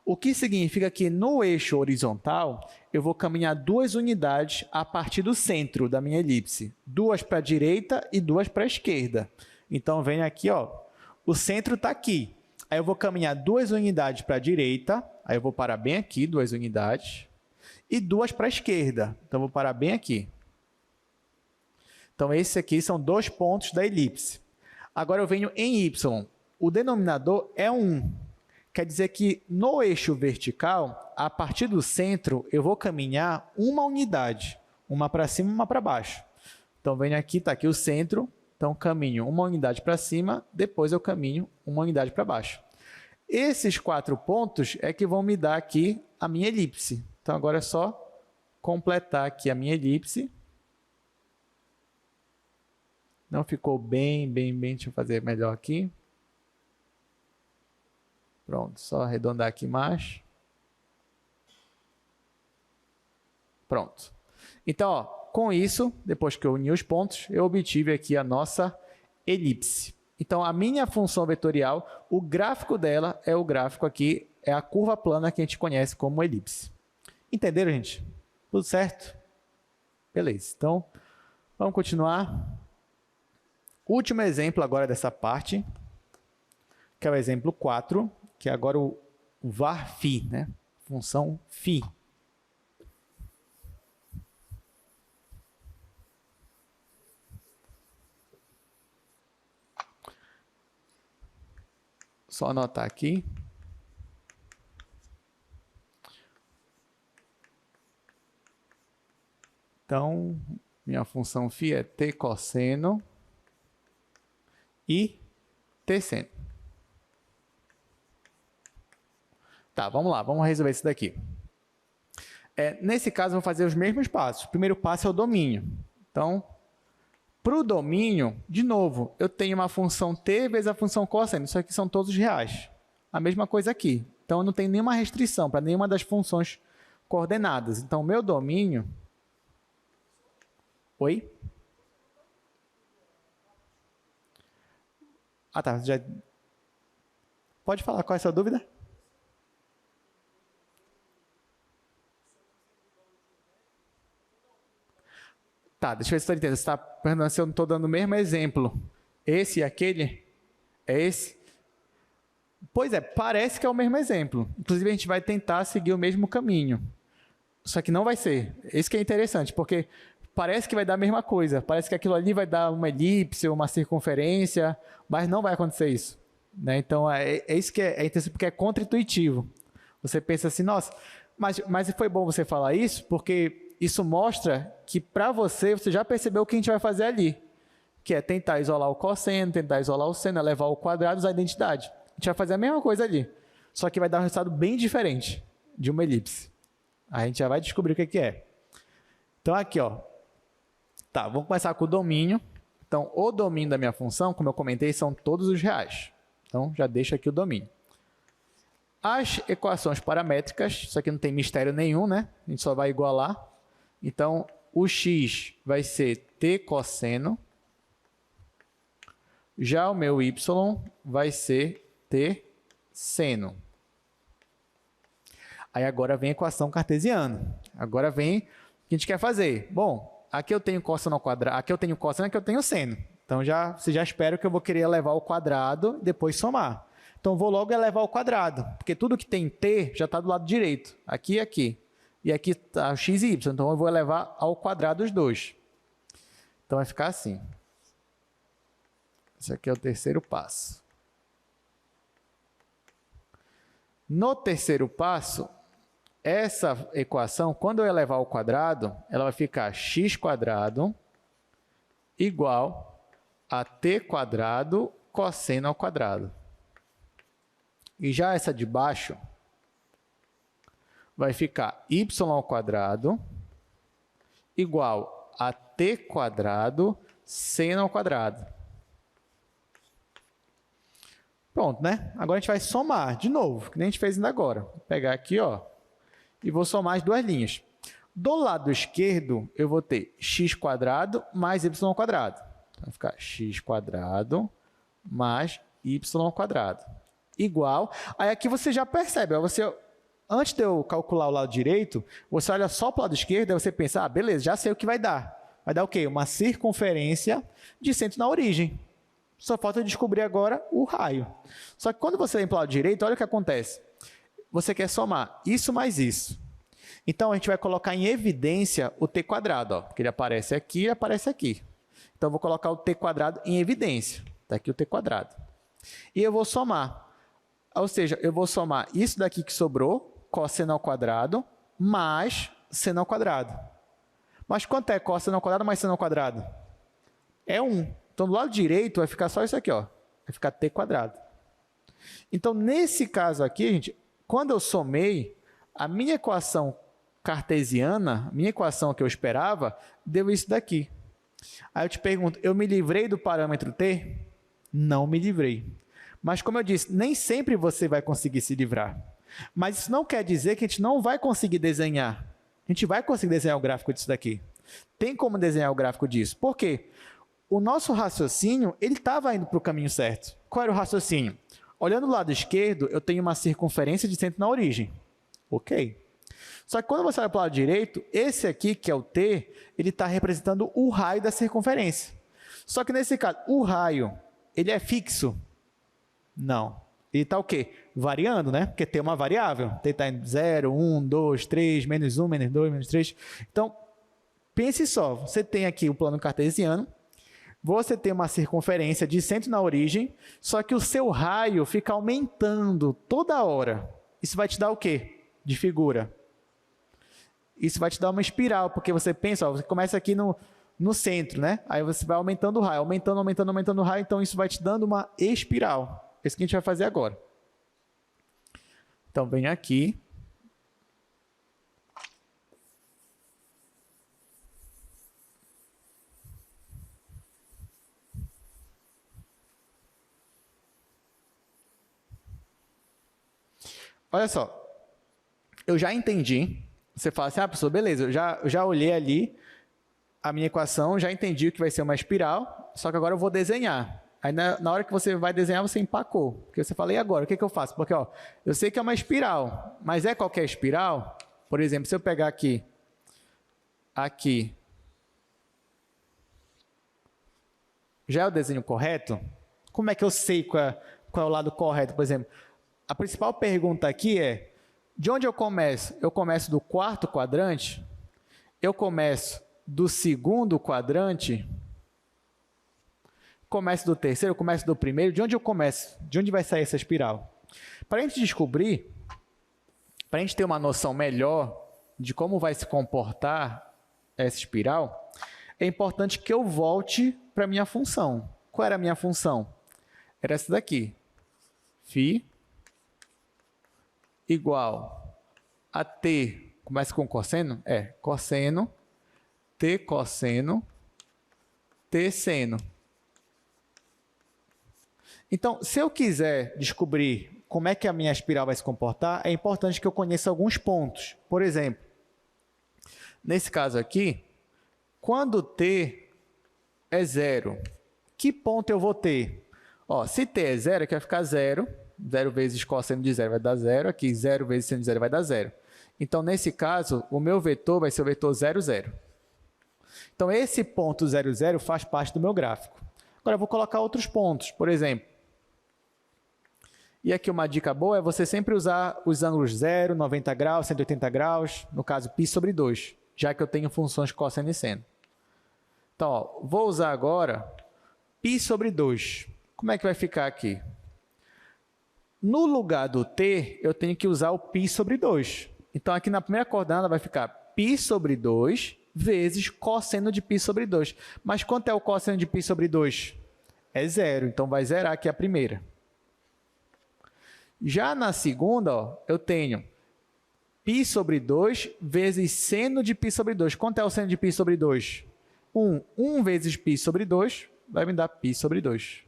O que significa que no eixo horizontal, eu vou caminhar 2 unidades a partir do centro da minha elipse. 2 para a direita e 2 para a esquerda. Então, vem aqui, ó, o centro está aqui. Aí eu vou caminhar 2 unidades para a direita, aí eu vou parar bem aqui, 2 unidades, e 2 para a esquerda. Então, eu vou parar bem aqui. Então, esses aqui são 2 pontos da elipse. Agora, eu venho em y. O denominador é 1. quer dizer que no eixo vertical, a partir do centro, eu vou caminhar uma unidade, uma para cima e uma para baixo. Então, venho aqui, está aqui o centro, então caminho uma unidade para cima, depois eu caminho uma unidade para baixo. Esses 4 pontos é que vão me dar aqui a minha elipse. Então, agora é só completar aqui a minha elipse. Não ficou bem, deixa eu fazer melhor aqui. Pronto, só arredondar aqui mais. Pronto. Então, ó, com isso, depois que eu uni os pontos, eu obtive aqui a nossa elipse. Então, a minha função vetorial, o gráfico dela é o gráfico aqui, é a curva plana que a gente conhece como elipse. Entenderam, gente? Tudo certo? Beleza. Então, vamos continuar. Último exemplo agora dessa parte, que é o exemplo 4, que é agora o var_φ, né? Função φ. Só anotar aqui. Então, minha função φ é t cosseno e t seno. Tá, vamos lá, vamos resolver isso daqui. Nesse caso, eu vou fazer os mesmos passos. O primeiro passo é o domínio. Então, para o domínio, de novo, eu tenho uma função t vezes a função cosseno. Isso aqui são todos reais. A mesma coisa aqui. Então, eu não tenho nenhuma restrição para nenhuma das funções coordenadas. Então, o meu domínio... Oi? Ah, tá. Já... Pode falar qual é a sua dúvida? Tá, deixa eu ver se estou entendendo. Você está perguntando se eu não estou dando o mesmo exemplo. Esse e aquele? É esse? Pois é, parece que é o mesmo exemplo. Inclusive, a gente vai tentar seguir o mesmo caminho. Só que não vai ser. Isso que é interessante, porque parece que vai dar a mesma coisa. Parece que aquilo ali vai dar uma elipse, uma circunferência, mas não vai acontecer isso. Né? Então, é isso que é interessante, porque é contra-intuitivo. Você pensa assim, nossa, mas foi bom você falar isso, porque isso mostra que para você já percebeu o que a gente vai fazer ali, que é tentar isolar o cosseno, tentar isolar o seno, elevar o quadrado, usar a identidade. A gente vai fazer a mesma coisa ali, só que vai dar um resultado bem diferente de uma elipse. A gente já vai descobrir o que é. Então, aqui, ó. Tá, vamos começar com o domínio. Então, o domínio da minha função, como eu comentei, são todos os reais. Então, já deixo aqui o domínio. As equações paramétricas, isso aqui não tem mistério nenhum, né? A gente só vai igualar. Então, o x vai ser t cosseno. Já o meu y vai ser t seno. Aí agora vem a equação cartesiana. Agora vem o que a gente quer fazer. Bom, aqui eu tenho cosseno ao quadrado, aqui eu tenho cosseno, aqui eu tenho seno. Então, você já espera que eu vou querer elevar ao quadrado e depois somar. Então, vou logo elevar ao quadrado, porque tudo que tem t já está do lado direito. Aqui e aqui. E aqui está o x e y. Então, eu vou elevar ao quadrado os dois. Então, vai ficar assim. Esse aqui é o terceiro passo. No terceiro passo, essa equação, quando eu elevar ao quadrado, ela vai ficar x² igual a t² cosseno ao quadrado. E já essa de baixo vai ficar y² igual a t² seno ao quadrado. Pronto, né? Agora a gente vai somar de novo, que nem a gente fez ainda agora. Vou pegar aqui, ó, e vou somar as duas linhas. Do lado esquerdo, eu vou ter x² mais y². Vai ficar x² mais y². Igual. Aí aqui você já percebe, ó, antes de eu calcular o lado direito, você olha só para o lado esquerdo e você pensa, ah, beleza, já sei o que vai dar. Vai dar o quê? Uma circunferência de centro na origem. Só falta eu descobrir agora o raio. Só que quando você vem para o lado direito, olha o que acontece. Você quer somar isso mais isso. Então, a gente vai colocar em evidência o t², ó, porque ele aparece aqui e aparece aqui. Então, eu vou colocar o t² em evidência. Está aqui o t². E eu vou somar. Ou seja, eu vou somar isso daqui que sobrou, cosseno ao quadrado, mais seno ao quadrado. Mas quanto é cosseno ao quadrado mais seno ao quadrado? É 1. Então, do lado direito vai ficar só isso aqui, ó. Vai ficar t quadrado. Então, nesse caso aqui, gente, quando eu somei, a minha equação cartesiana, minha equação que eu esperava, deu isso daqui. Aí eu te pergunto, eu me livrei do parâmetro t? Não me livrei. Mas, como eu disse, nem sempre você vai conseguir se livrar. Mas isso não quer dizer que a gente não vai conseguir desenhar. A gente vai conseguir desenhar o gráfico disso daqui. Tem como desenhar o gráfico disso. Por quê? O nosso raciocínio, ele estava indo para o caminho certo. Qual era o raciocínio? Olhando do lado esquerdo, eu tenho uma circunferência de centro na origem. Ok. Só que quando você olha para o lado direito, esse aqui, que é o t, ele está representando o raio da circunferência. Só que nesse caso, o raio, ele é fixo? Não. Ele está o quê? Variando, né? Porque tem uma variável. T está em 0, 1, 2, 3, menos 1, menos 2, menos 3. Então, pense só. Você tem aqui o plano cartesiano. Você tem uma circunferência de centro na origem, só que o seu raio fica aumentando toda hora. Isso vai te dar o quê? De figura. Isso vai te dar uma espiral, porque você pensa, ó, você começa aqui no centro, né? Aí você vai aumentando o raio, aumentando, aumentando, aumentando o raio, então isso vai te dando uma espiral. É isso que a gente vai fazer agora. Então, vem aqui. Olha só, eu já entendi. Você fala assim, professor, beleza, eu já olhei ali a minha equação, já entendi o que vai ser uma espiral, só que agora eu vou desenhar. Aí na hora que você vai desenhar, você empacou. Porque você fala, e agora? O que eu faço? Porque ó, eu sei que é uma espiral, mas é qualquer espiral? Por exemplo, se eu pegar aqui, já é o desenho correto? Como é que eu sei qual é o lado correto, por exemplo? A principal pergunta aqui é, de onde eu começo? Eu começo do quarto quadrante? Eu começo do segundo quadrante? Começo do terceiro? Começo do primeiro? De onde eu começo? De onde vai sair essa espiral? Para a gente descobrir, para a gente ter uma noção melhor de como vai se comportar essa espiral, é importante que eu volte para a minha função. Qual era a minha função? Era essa daqui. Φ igual a t, começa com cosseno? É, cosseno, t cosseno, t seno. Então, se eu quiser descobrir como é que a minha espiral vai se comportar, é importante que eu conheça alguns pontos. Por exemplo, nesse caso aqui, quando t é zero, que ponto eu vou ter? Ó, se t é zero, aqui vai ficar zero. 0 vezes cosseno de zero vai dar zero. Aqui, 0 vezes seno de zero vai dar zero. Então, nesse caso, o meu vetor vai ser o vetor 0, 0. Então, esse ponto 0, 0 faz parte do meu gráfico. Agora, eu vou colocar outros pontos. Por exemplo, e aqui uma dica boa é você sempre usar os ângulos 0, 90 graus, 180 graus, no caso, π sobre 2, já que eu tenho funções cosseno e seno. Então, ó, vou usar agora π sobre 2. Como é que vai ficar aqui? No lugar do t, eu tenho que usar o π sobre 2. Então, aqui na primeira coordenada vai ficar π sobre 2 vezes cosseno de π sobre 2. Mas quanto é o cosseno de π sobre 2? É 0, então vai zerar aqui a primeira. Já na segunda, ó, eu tenho π sobre 2 vezes seno de π sobre 2. Quanto é o seno de π sobre 2? 1. 1 vezes π sobre 2 vai me dar π sobre 2.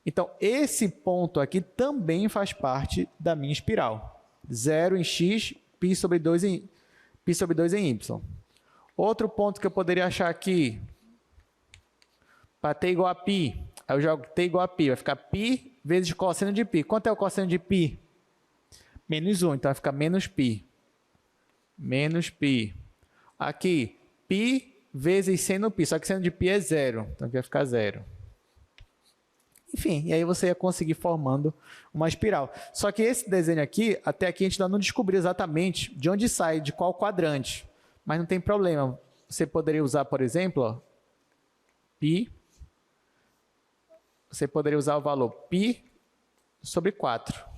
Então, esse ponto aqui também faz parte da minha espiral. 0 em x, π sobre 2 em y. Outro ponto que eu poderia achar aqui, para t igual a π, aí eu jogo t igual a π, vai ficar π vezes cosseno de π. Quanto é o cosseno de π? Menos 1, então vai ficar menos π. Menos π. Aqui, π vezes seno π, só que seno de π é 0, então aqui vai ficar 0. Enfim, e aí você ia conseguir formando uma espiral. Só que esse desenho aqui, até aqui a gente ainda não descobriu exatamente de onde sai, de qual quadrante. Mas não tem problema. Você poderia usar, por exemplo, ó, π. Você poderia usar o valor π sobre 4.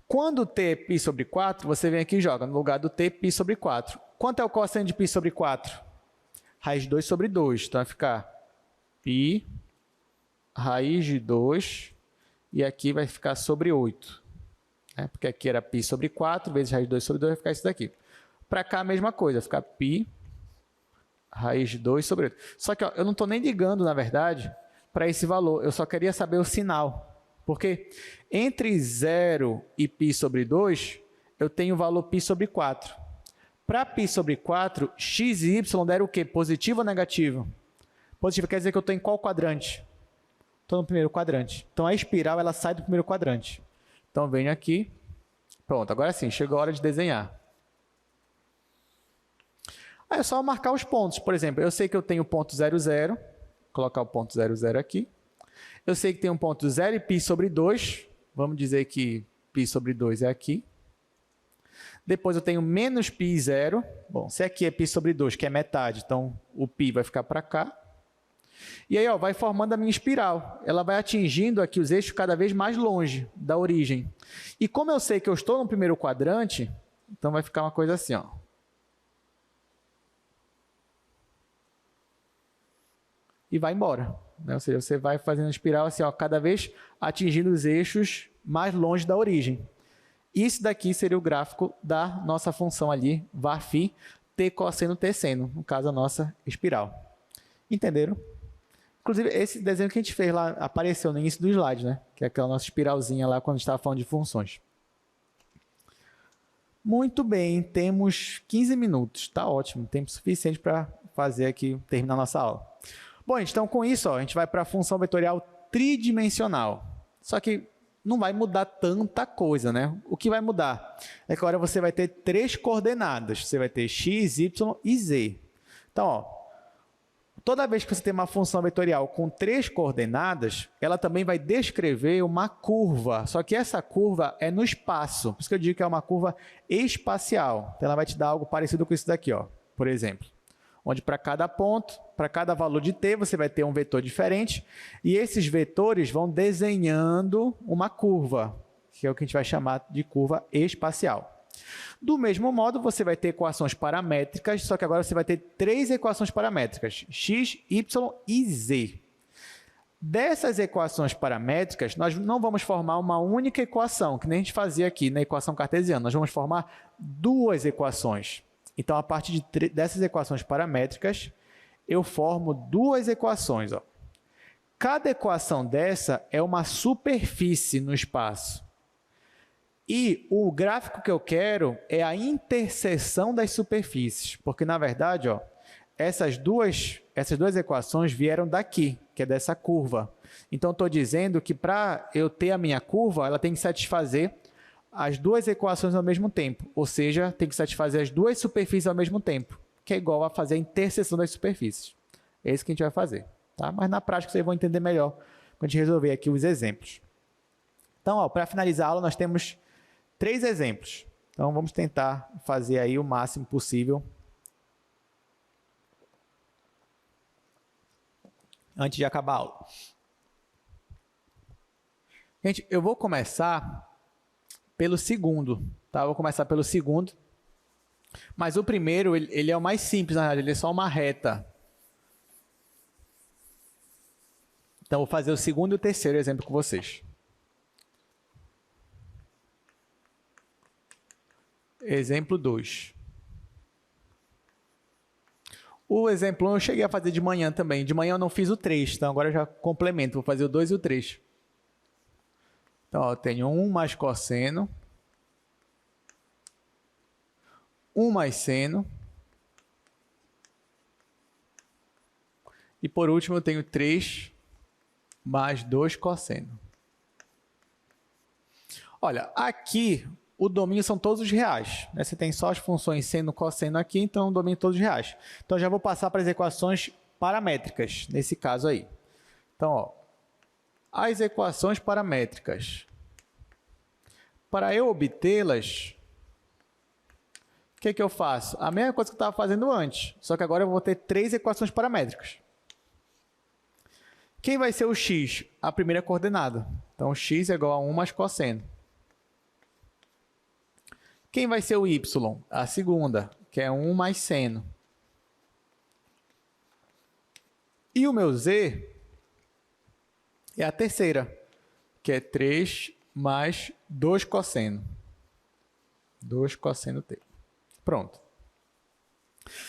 Quando t é π sobre 4, você vem aqui e joga no lugar do t π sobre 4. Quanto é o cosseno de π sobre 4? Raiz de 2 sobre 2. Então, vai ficar π raiz de 2 e aqui vai ficar sobre 8. Porque aqui era π sobre 4 vezes raiz de 2 sobre 2, vai ficar isso daqui. Para cá, a mesma coisa, vai ficar π raiz de 2 sobre 8. Só que ó, eu não estou nem ligando, na verdade, para esse valor. Eu só queria saber o sinal. Porque entre 0 e π sobre 2, eu tenho o valor π sobre 4. Para π sobre 4, x e y deram o quê? Positivo ou negativo? Positivo quer dizer que eu estou em qual quadrante? Estou no primeiro quadrante. Então, a espiral ela sai do primeiro quadrante. Então, venho aqui. Pronto, agora sim, chegou a hora de desenhar. Aí é só marcar os pontos. Por exemplo, eu sei que eu tenho o ponto 0, 0. Vou colocar o ponto 0, 0 aqui. Eu sei que tem um ponto 0 e π sobre 2. Vamos dizer que π sobre 2 é aqui. Depois eu tenho menos π 0. Bom, se aqui é π sobre 2, que é metade, então o π vai ficar para cá. E aí, ó, vai formando a minha espiral. Ela vai atingindo aqui os eixos cada vez mais longe da origem. E como eu sei que eu estou no primeiro quadrante, então vai ficar uma coisa assim, ó. E vai embora. Ou seja, você vai fazendo a espiral assim, ó, cada vez atingindo os eixos mais longe da origem. Isso daqui seria o gráfico da nossa função ali, var-φ, t cosseno t seno, no caso a nossa espiral. Entenderam? Inclusive, esse desenho que a gente fez lá apareceu no início do slide, né? Que é aquela nossa espiralzinha lá quando a gente estava falando de funções. Muito bem, temos 15 minutos. Está ótimo, tempo suficiente para fazer aqui, terminar a nossa aula. Bom, então com isso, ó, a gente vai para a função vetorial tridimensional. Só que não vai mudar tanta coisa, né? O que vai mudar é que agora você vai ter 3 coordenadas. Você vai ter x, y e z. Então, ó, toda vez que você tem uma função vetorial com 3 coordenadas, ela também vai descrever uma curva. Só que essa curva é no espaço. Por isso que eu digo que é uma curva espacial. Então, ela vai te dar algo parecido com isso daqui, ó, por exemplo. Onde para cada ponto, para cada valor de t, você vai ter um vetor diferente. E esses vetores vão desenhando uma curva, que é o que a gente vai chamar de curva espacial. Do mesmo modo, você vai ter equações paramétricas, só que agora você vai ter 3 equações paramétricas, x, y e z. Dessas equações paramétricas, nós não vamos formar uma única equação, que nem a gente fazia aqui na equação cartesiana. Nós vamos formar 2 equações. Então, a partir dessas equações paramétricas, eu formo 2 equações. Ó. Cada equação dessa é uma superfície no espaço. E o gráfico que eu quero é a interseção das superfícies, porque, na verdade, ó, essas duas equações vieram daqui, que é dessa curva. Então, estou dizendo que para eu ter a minha curva, ela tem que satisfazer as 2 equações ao mesmo tempo, ou seja, tem que satisfazer as 2 superfícies ao mesmo tempo, que é igual a fazer a interseção das superfícies. É isso que a gente vai fazer. Tá? Mas na prática vocês vão entender melhor quando a gente resolver aqui os exemplos. Então, para finalizar a aula, nós temos 3 exemplos. Então, vamos tentar fazer aí o máximo possível antes de acabar a aula. Gente, eu vou começar pelo segundo, tá? Vou começar pelo segundo, mas o primeiro, ele é o mais simples, na verdade, ele é só uma reta. Então, vou fazer o segundo e o terceiro exemplo com vocês. Exemplo 2. O exemplo 1 eu cheguei a fazer de manhã também. De manhã eu não fiz o 3, então agora eu já complemento, vou fazer o 2 e o 3. Então, ó, eu tenho 1 mais cosseno, 1 mais seno, e por último eu tenho 3 mais 2 cosseno. Olha, aqui o domínio são todos os reais, né? Você tem só as funções seno e cosseno aqui, então o domínio todos os reais. Então, já vou passar para as equações paramétricas, nesse caso aí. Então, ó, as equações paramétricas. Para eu obtê-las, o que eu faço? A mesma coisa que eu estava fazendo antes, só que agora eu vou ter 3 equações paramétricas. Quem vai ser o x? A primeira coordenada. Então, x é igual a 1 mais cosseno. Quem vai ser o y? A segunda, que é 1 mais seno. E o meu z é a terceira, que é 3 mais 2 cosseno. 2 cosseno t. Pronto.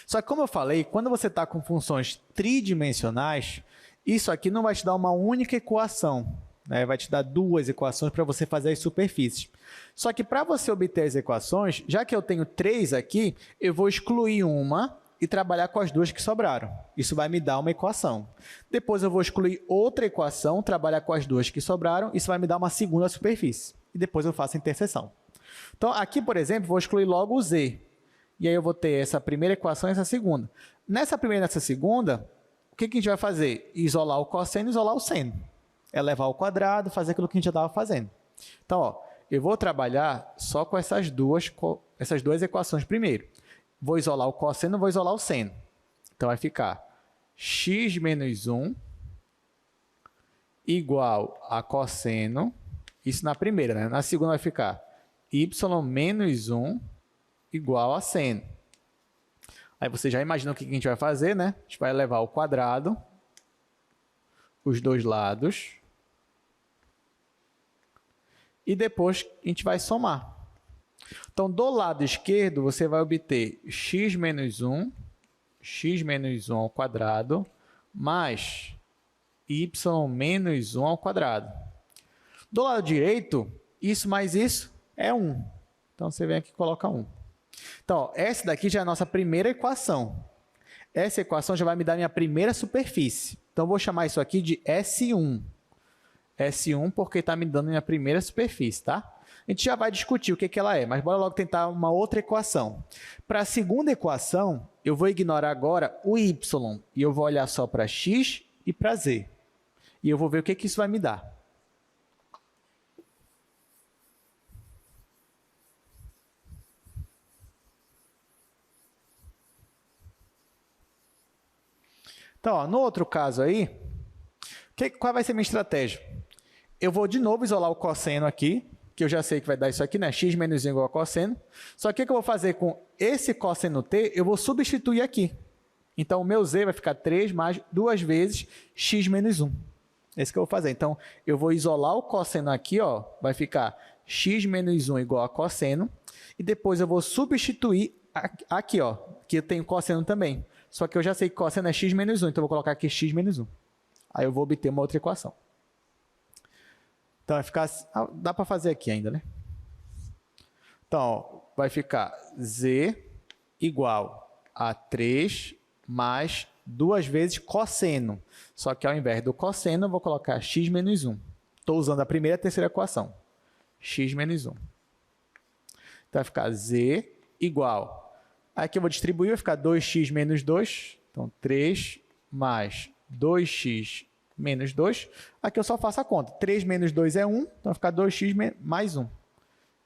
Só que, como eu falei, quando você está com funções tridimensionais, isso aqui não vai te dar uma única equação, né? Vai te dar duas equações para você fazer as superfícies. Só que para você obter as equações, já que eu tenho 3 aqui, eu vou excluir uma e trabalhar com as duas que sobraram. Isso vai me dar uma equação. Depois eu vou excluir outra equação, trabalhar com as duas que sobraram, isso vai me dar uma segunda superfície. E depois eu faço a interseção. Então, aqui, por exemplo, vou excluir logo o z. E aí eu vou ter essa primeira equação e essa segunda. Nessa primeira e nessa segunda, o que a gente vai fazer? Isolar o cosseno e isolar o seno. Elevar ao quadrado, fazer aquilo que a gente já estava fazendo. Então, ó, eu vou trabalhar só com essas duas equações primeiro. Vou isolar o cosseno, vou isolar o seno. Então, vai ficar x menos 1 igual a cosseno. Isso na primeira, né? Na segunda vai ficar y menos 1 igual a seno. Aí você já imagina o que a gente vai fazer, né? A gente vai elevar ao quadrado os dois lados. E depois a gente vai somar. Então, do lado esquerdo, você vai obter x menos 1 ao quadrado, mais y menos 1 ao quadrado. Do lado direito, isso mais isso é 1. Então, você vem aqui e coloca 1. Então, ó, essa daqui já é a nossa primeira equação. Essa equação já vai me dar minha primeira superfície. Então, eu vou chamar isso aqui de S1. S1 porque está me dando minha primeira superfície, tá? A gente já vai discutir o que ela é, mas bora logo tentar uma outra equação. Para a segunda equação, eu vou ignorar agora o y e eu vou olhar só para x e para z. E eu vou ver o que isso vai me dar. Então, ó, no outro caso aí, qual vai ser a minha estratégia? Eu vou de novo isolar o cosseno aqui, que eu já sei que vai dar isso aqui, né? X menos 1 igual a cosseno. Só que o que eu vou fazer com esse cosseno t, eu vou substituir aqui. Então, o meu z vai ficar 3 mais 2 vezes x menos 1. Esse que eu vou fazer. Então, eu vou isolar o cosseno aqui, ó, vai ficar x menos 1 igual a cosseno. E depois eu vou substituir aqui, ó, que eu tenho cosseno também. Só que eu já sei que cosseno é x menos 1, então eu vou colocar aqui x menos 1. Aí eu vou obter uma outra equação. Então, vai ficar... Dá para fazer aqui ainda, né? Então, ó, vai ficar z igual a 3 mais 2 vezes cosseno. Só que ao invés do cosseno, eu vou colocar x menos 1. Estou usando a primeira e a terceira equação. X menos 1. Então, vai ficar z igual... Aqui eu vou distribuir, vai ficar 2x menos 2. Então, 3 mais 2x menos 2. Aqui eu só faço a conta. 3 menos 2 é 1, então vai ficar 2x mais 1.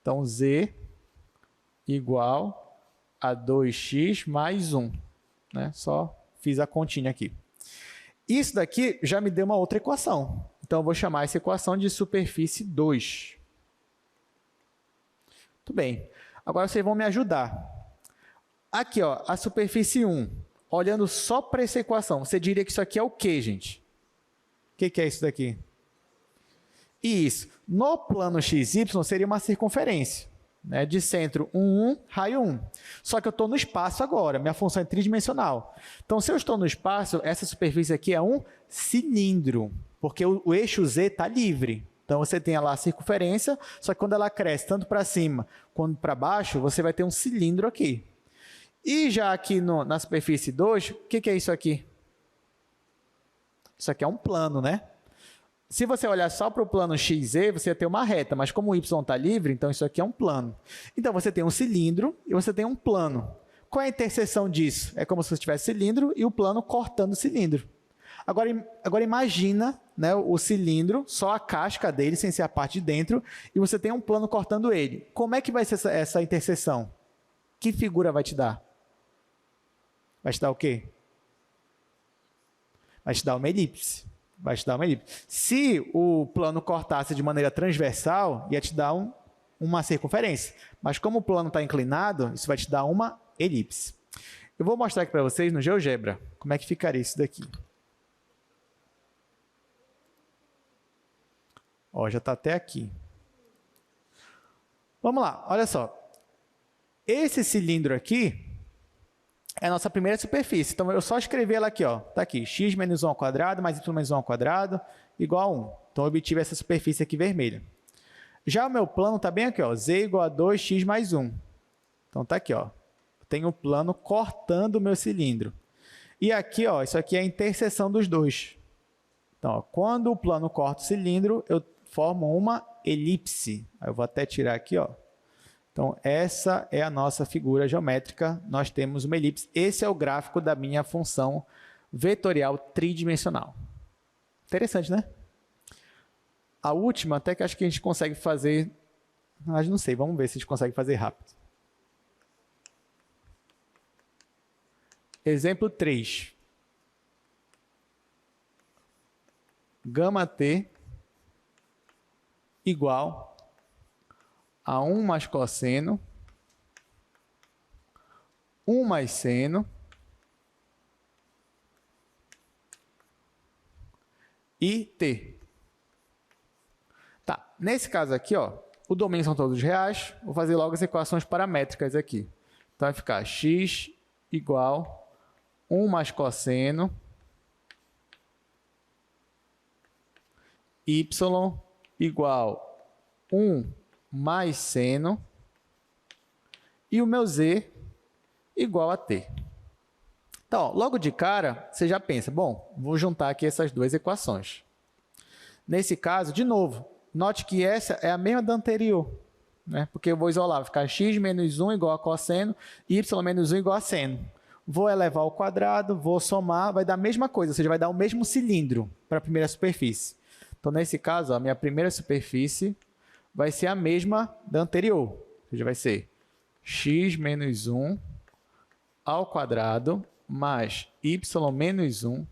Então, z igual a 2x mais 1. Né? Só fiz a continha aqui. Isso daqui já me deu uma outra equação. Então, eu vou chamar essa equação de superfície 2. Muito bem. Agora, vocês vão me ajudar. Aqui, ó, a superfície 1. Olhando só para essa equação, você diria que isso aqui é o quê, gente? O que é isso daqui? Isso. No plano XY seria uma circunferência, né? De centro 1, raio 1. Só que eu estou no espaço agora, minha função é tridimensional. Então, se eu estou no espaço, essa superfície aqui é um cilindro, porque o eixo Z está livre. Então, você tem lá a circunferência, só que quando ela cresce tanto para cima quanto para baixo, você vai ter um cilindro aqui. E já aqui na superfície 2, o que é isso aqui? Isso aqui é um plano, né? Se você olhar só para o plano XZ, você vai ter uma reta, mas como o Y está livre, então isso aqui é um plano. Então, você tem um cilindro e você tem um plano. Qual é a interseção disso? É como se você tivesse cilindro e o plano cortando o cilindro. Agora imagina, né, o cilindro, só a casca dele, sem ser a parte de dentro, e você tem um plano cortando ele. Como é que vai ser essa interseção? Que figura vai te dar? Vai te dar o quê? Vai te dar uma elipse. Vai te dar uma elipse. Se o plano cortasse de maneira transversal, ia te dar uma circunferência. Mas como o plano está inclinado, isso vai te dar uma elipse. Eu vou mostrar aqui para vocês no GeoGebra como é que ficaria isso daqui. Ó, já está até aqui. Vamos lá, olha só. Esse cilindro aqui é a nossa primeira superfície. Então, eu só escrevi ela aqui, ó. Está aqui, x menos 1 ao quadrado mais y menos 1 ao quadrado igual a 1. Então, eu obtive essa superfície aqui vermelha. Já o meu plano está bem aqui, ó, z igual a 2x mais 1. Então, está aqui, ó. Eu tenho o plano cortando o meu cilindro. E aqui, ó, isso aqui é a interseção dos dois. Então, ó, quando o plano corta o cilindro, eu formo uma elipse. Aí eu vou até tirar aqui, ó. Então, essa é a nossa figura geométrica. Nós temos uma elipse. Esse é o gráfico da minha função vetorial tridimensional. Interessante, né? A última, até que acho que a gente consegue fazer... Mas não sei, vamos ver se a gente consegue fazer rápido. Exemplo 3. Γt igual a 1 mais cosseno, 1 mais seno e t. Tá, nesse caso aqui, ó, o domínio são todos reais, vou fazer logo as equações paramétricas aqui. Então vai ficar x igual 1 mais cosseno, y igual 1 mais seno e o meu z igual a t. Então, ó, logo de cara, você já pensa, bom, vou juntar aqui essas duas equações. Nesse caso, de novo, note que essa é a mesma da anterior, né? Porque eu vou isolar, vai ficar x menos 1 igual a cosseno, y menos 1 igual a seno. Vou elevar ao quadrado, vou somar, vai dar a mesma coisa, ou seja, vai dar o mesmo cilindro para a primeira superfície. Então, nesse caso, a minha primeira superfície vai ser a mesma da anterior. Ou seja, vai ser x menos 1 ao quadrado mais y menos 1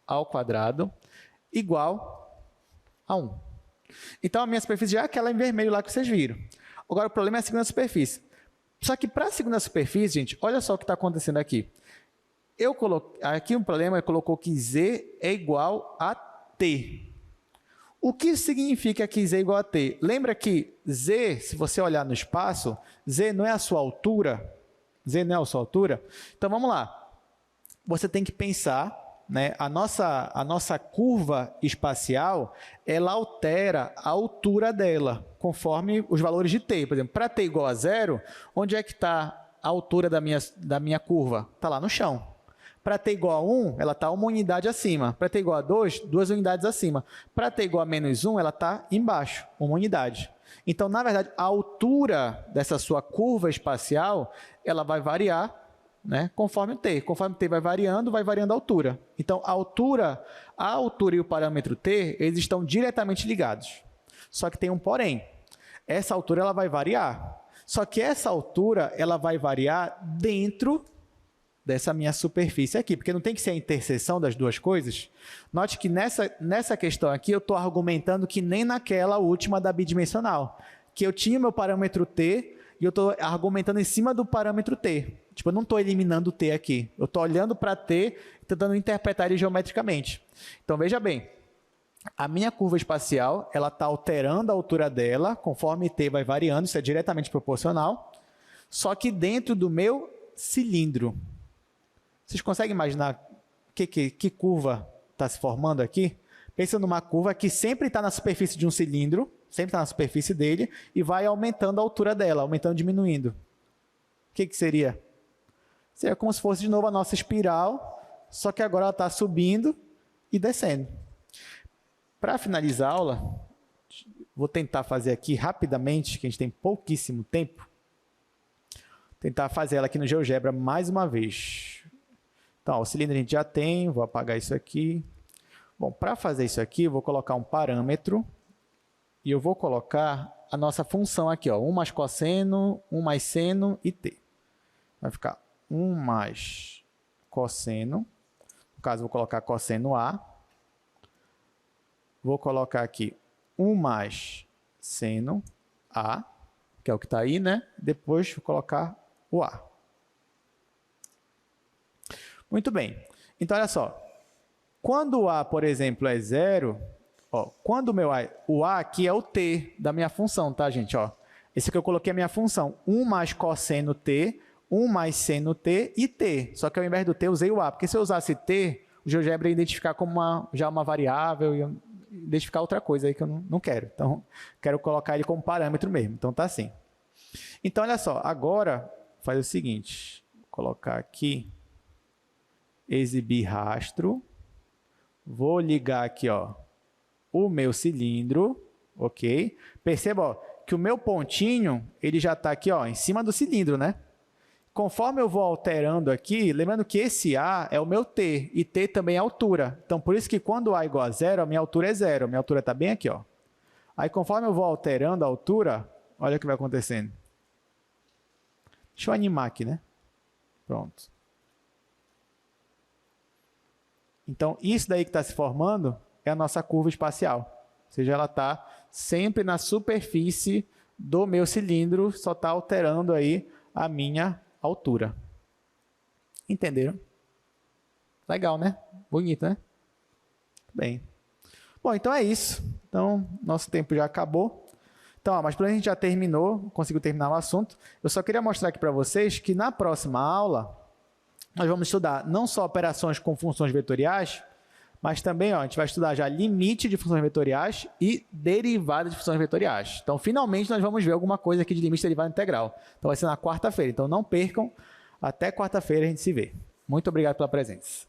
ao quadrado igual a 1. Então, a minha superfície já é aquela em vermelho lá que vocês viram. Agora, o problema é a segunda superfície. Só que para a segunda superfície, gente, olha só o que está acontecendo aqui. Aqui o problema colocou que z é igual a t. O que significa que z é igual a t? Lembra que z, se você olhar no espaço, z não é a sua altura? Z não é a sua altura? Então, vamos lá. Você tem que pensar, né? A nossa curva espacial, ela altera a altura dela, conforme os valores de t. Por exemplo, para t igual a 0, onde é que está a altura da minha curva? Está lá no chão. Para t igual a 1, ela está uma unidade acima. Para t igual a 2, 2 unidades acima. Para t igual a menos 1, ela está embaixo, uma unidade. Então, na verdade, a altura dessa sua curva espacial, ela vai variar, né, conforme o t. Conforme o t vai variando a altura. Então, a altura e o parâmetro t, eles estão diretamente ligados. Só que tem um porém. Essa altura ela vai variar. Só que essa altura ela vai variar dentro dessa minha superfície aqui, porque não tem que ser a interseção das duas coisas. Note que nessa questão aqui eu estou argumentando que nem naquela última da bidimensional, que eu tinha meu parâmetro t e eu estou argumentando em cima do parâmetro t. Tipo, eu não estou eliminando o t aqui, eu estou olhando para t e tentando interpretar ele geometricamente. Então, veja bem, a minha curva espacial ela está alterando a altura dela, conforme t vai variando, isso é diretamente proporcional, só que dentro do meu cilindro. Vocês conseguem imaginar que curva está se formando aqui? Pensa numa curva que sempre está na superfície de um cilindro, sempre está na superfície dele, e vai aumentando a altura dela, aumentando, diminuindo. O que seria? Seria como se fosse de novo a nossa espiral, só que agora ela está subindo e descendo. Para finalizar a aula, vou tentar fazer aqui rapidamente, que a gente tem pouquíssimo tempo, tentar fazer ela aqui no GeoGebra mais uma vez. Então, o cilindro a gente já tem, vou apagar isso aqui. Bom, para fazer isso aqui, eu vou colocar um parâmetro e eu vou colocar a nossa função aqui, ó, 1 mais cosseno, 1 mais seno e t. Vai ficar 1 mais cosseno, no caso, eu vou colocar cosseno A, Vou colocar aqui 1 mais seno A, que é o que está aí, né? Depois vou colocar o A. Muito bem. Então, olha só. Quando o A, por exemplo, é 0, ó, quando o A aqui é o t da minha função, tá, gente? Ó, esse aqui eu coloquei a minha função. 1 mais cosseno t, 1 mais seno t e t. Só que ao invés do t, eu usei o A. Porque se eu usasse t, o GeoGebra ia identificar como já uma variável, ia identificar outra coisa aí que eu não quero. Então, quero colocar ele como parâmetro mesmo. Então, tá assim. Então, olha só. Agora, faz o seguinte. Vou colocar aqui, exibir rastro. Vou ligar aqui, ó, o meu cilindro, ok? Perceba, ó, que o meu pontinho, ele já está aqui, ó, em cima do cilindro, né? Conforme eu vou alterando aqui, lembrando que esse A é o meu T, e T também é altura. Então, por isso que quando A é igual a 0, a minha altura é 0. A minha altura está bem aqui, ó. Aí, conforme eu vou alterando a altura, olha o que vai acontecendo. Deixa eu animar aqui, né? Pronto. Então, isso daí que está se formando é a nossa curva espacial. Ou seja, ela está sempre na superfície do meu cilindro, só está alterando aí a minha altura. Entenderam? Legal, né? Bonito, né? Bem. Bom, então é isso. Então, nosso tempo já acabou. Então, mas para a gente já terminou, conseguiu terminar o assunto. Eu só queria mostrar aqui para vocês que na próxima aula nós vamos estudar não só operações com funções vetoriais, mas também, ó, a gente vai estudar já limite de funções vetoriais e derivada de funções vetoriais. Então, finalmente, nós vamos ver alguma coisa aqui de limite de derivada integral. Então, vai ser na quarta-feira. Então, não percam. Até quarta-feira a gente se vê. Muito obrigado pela presença.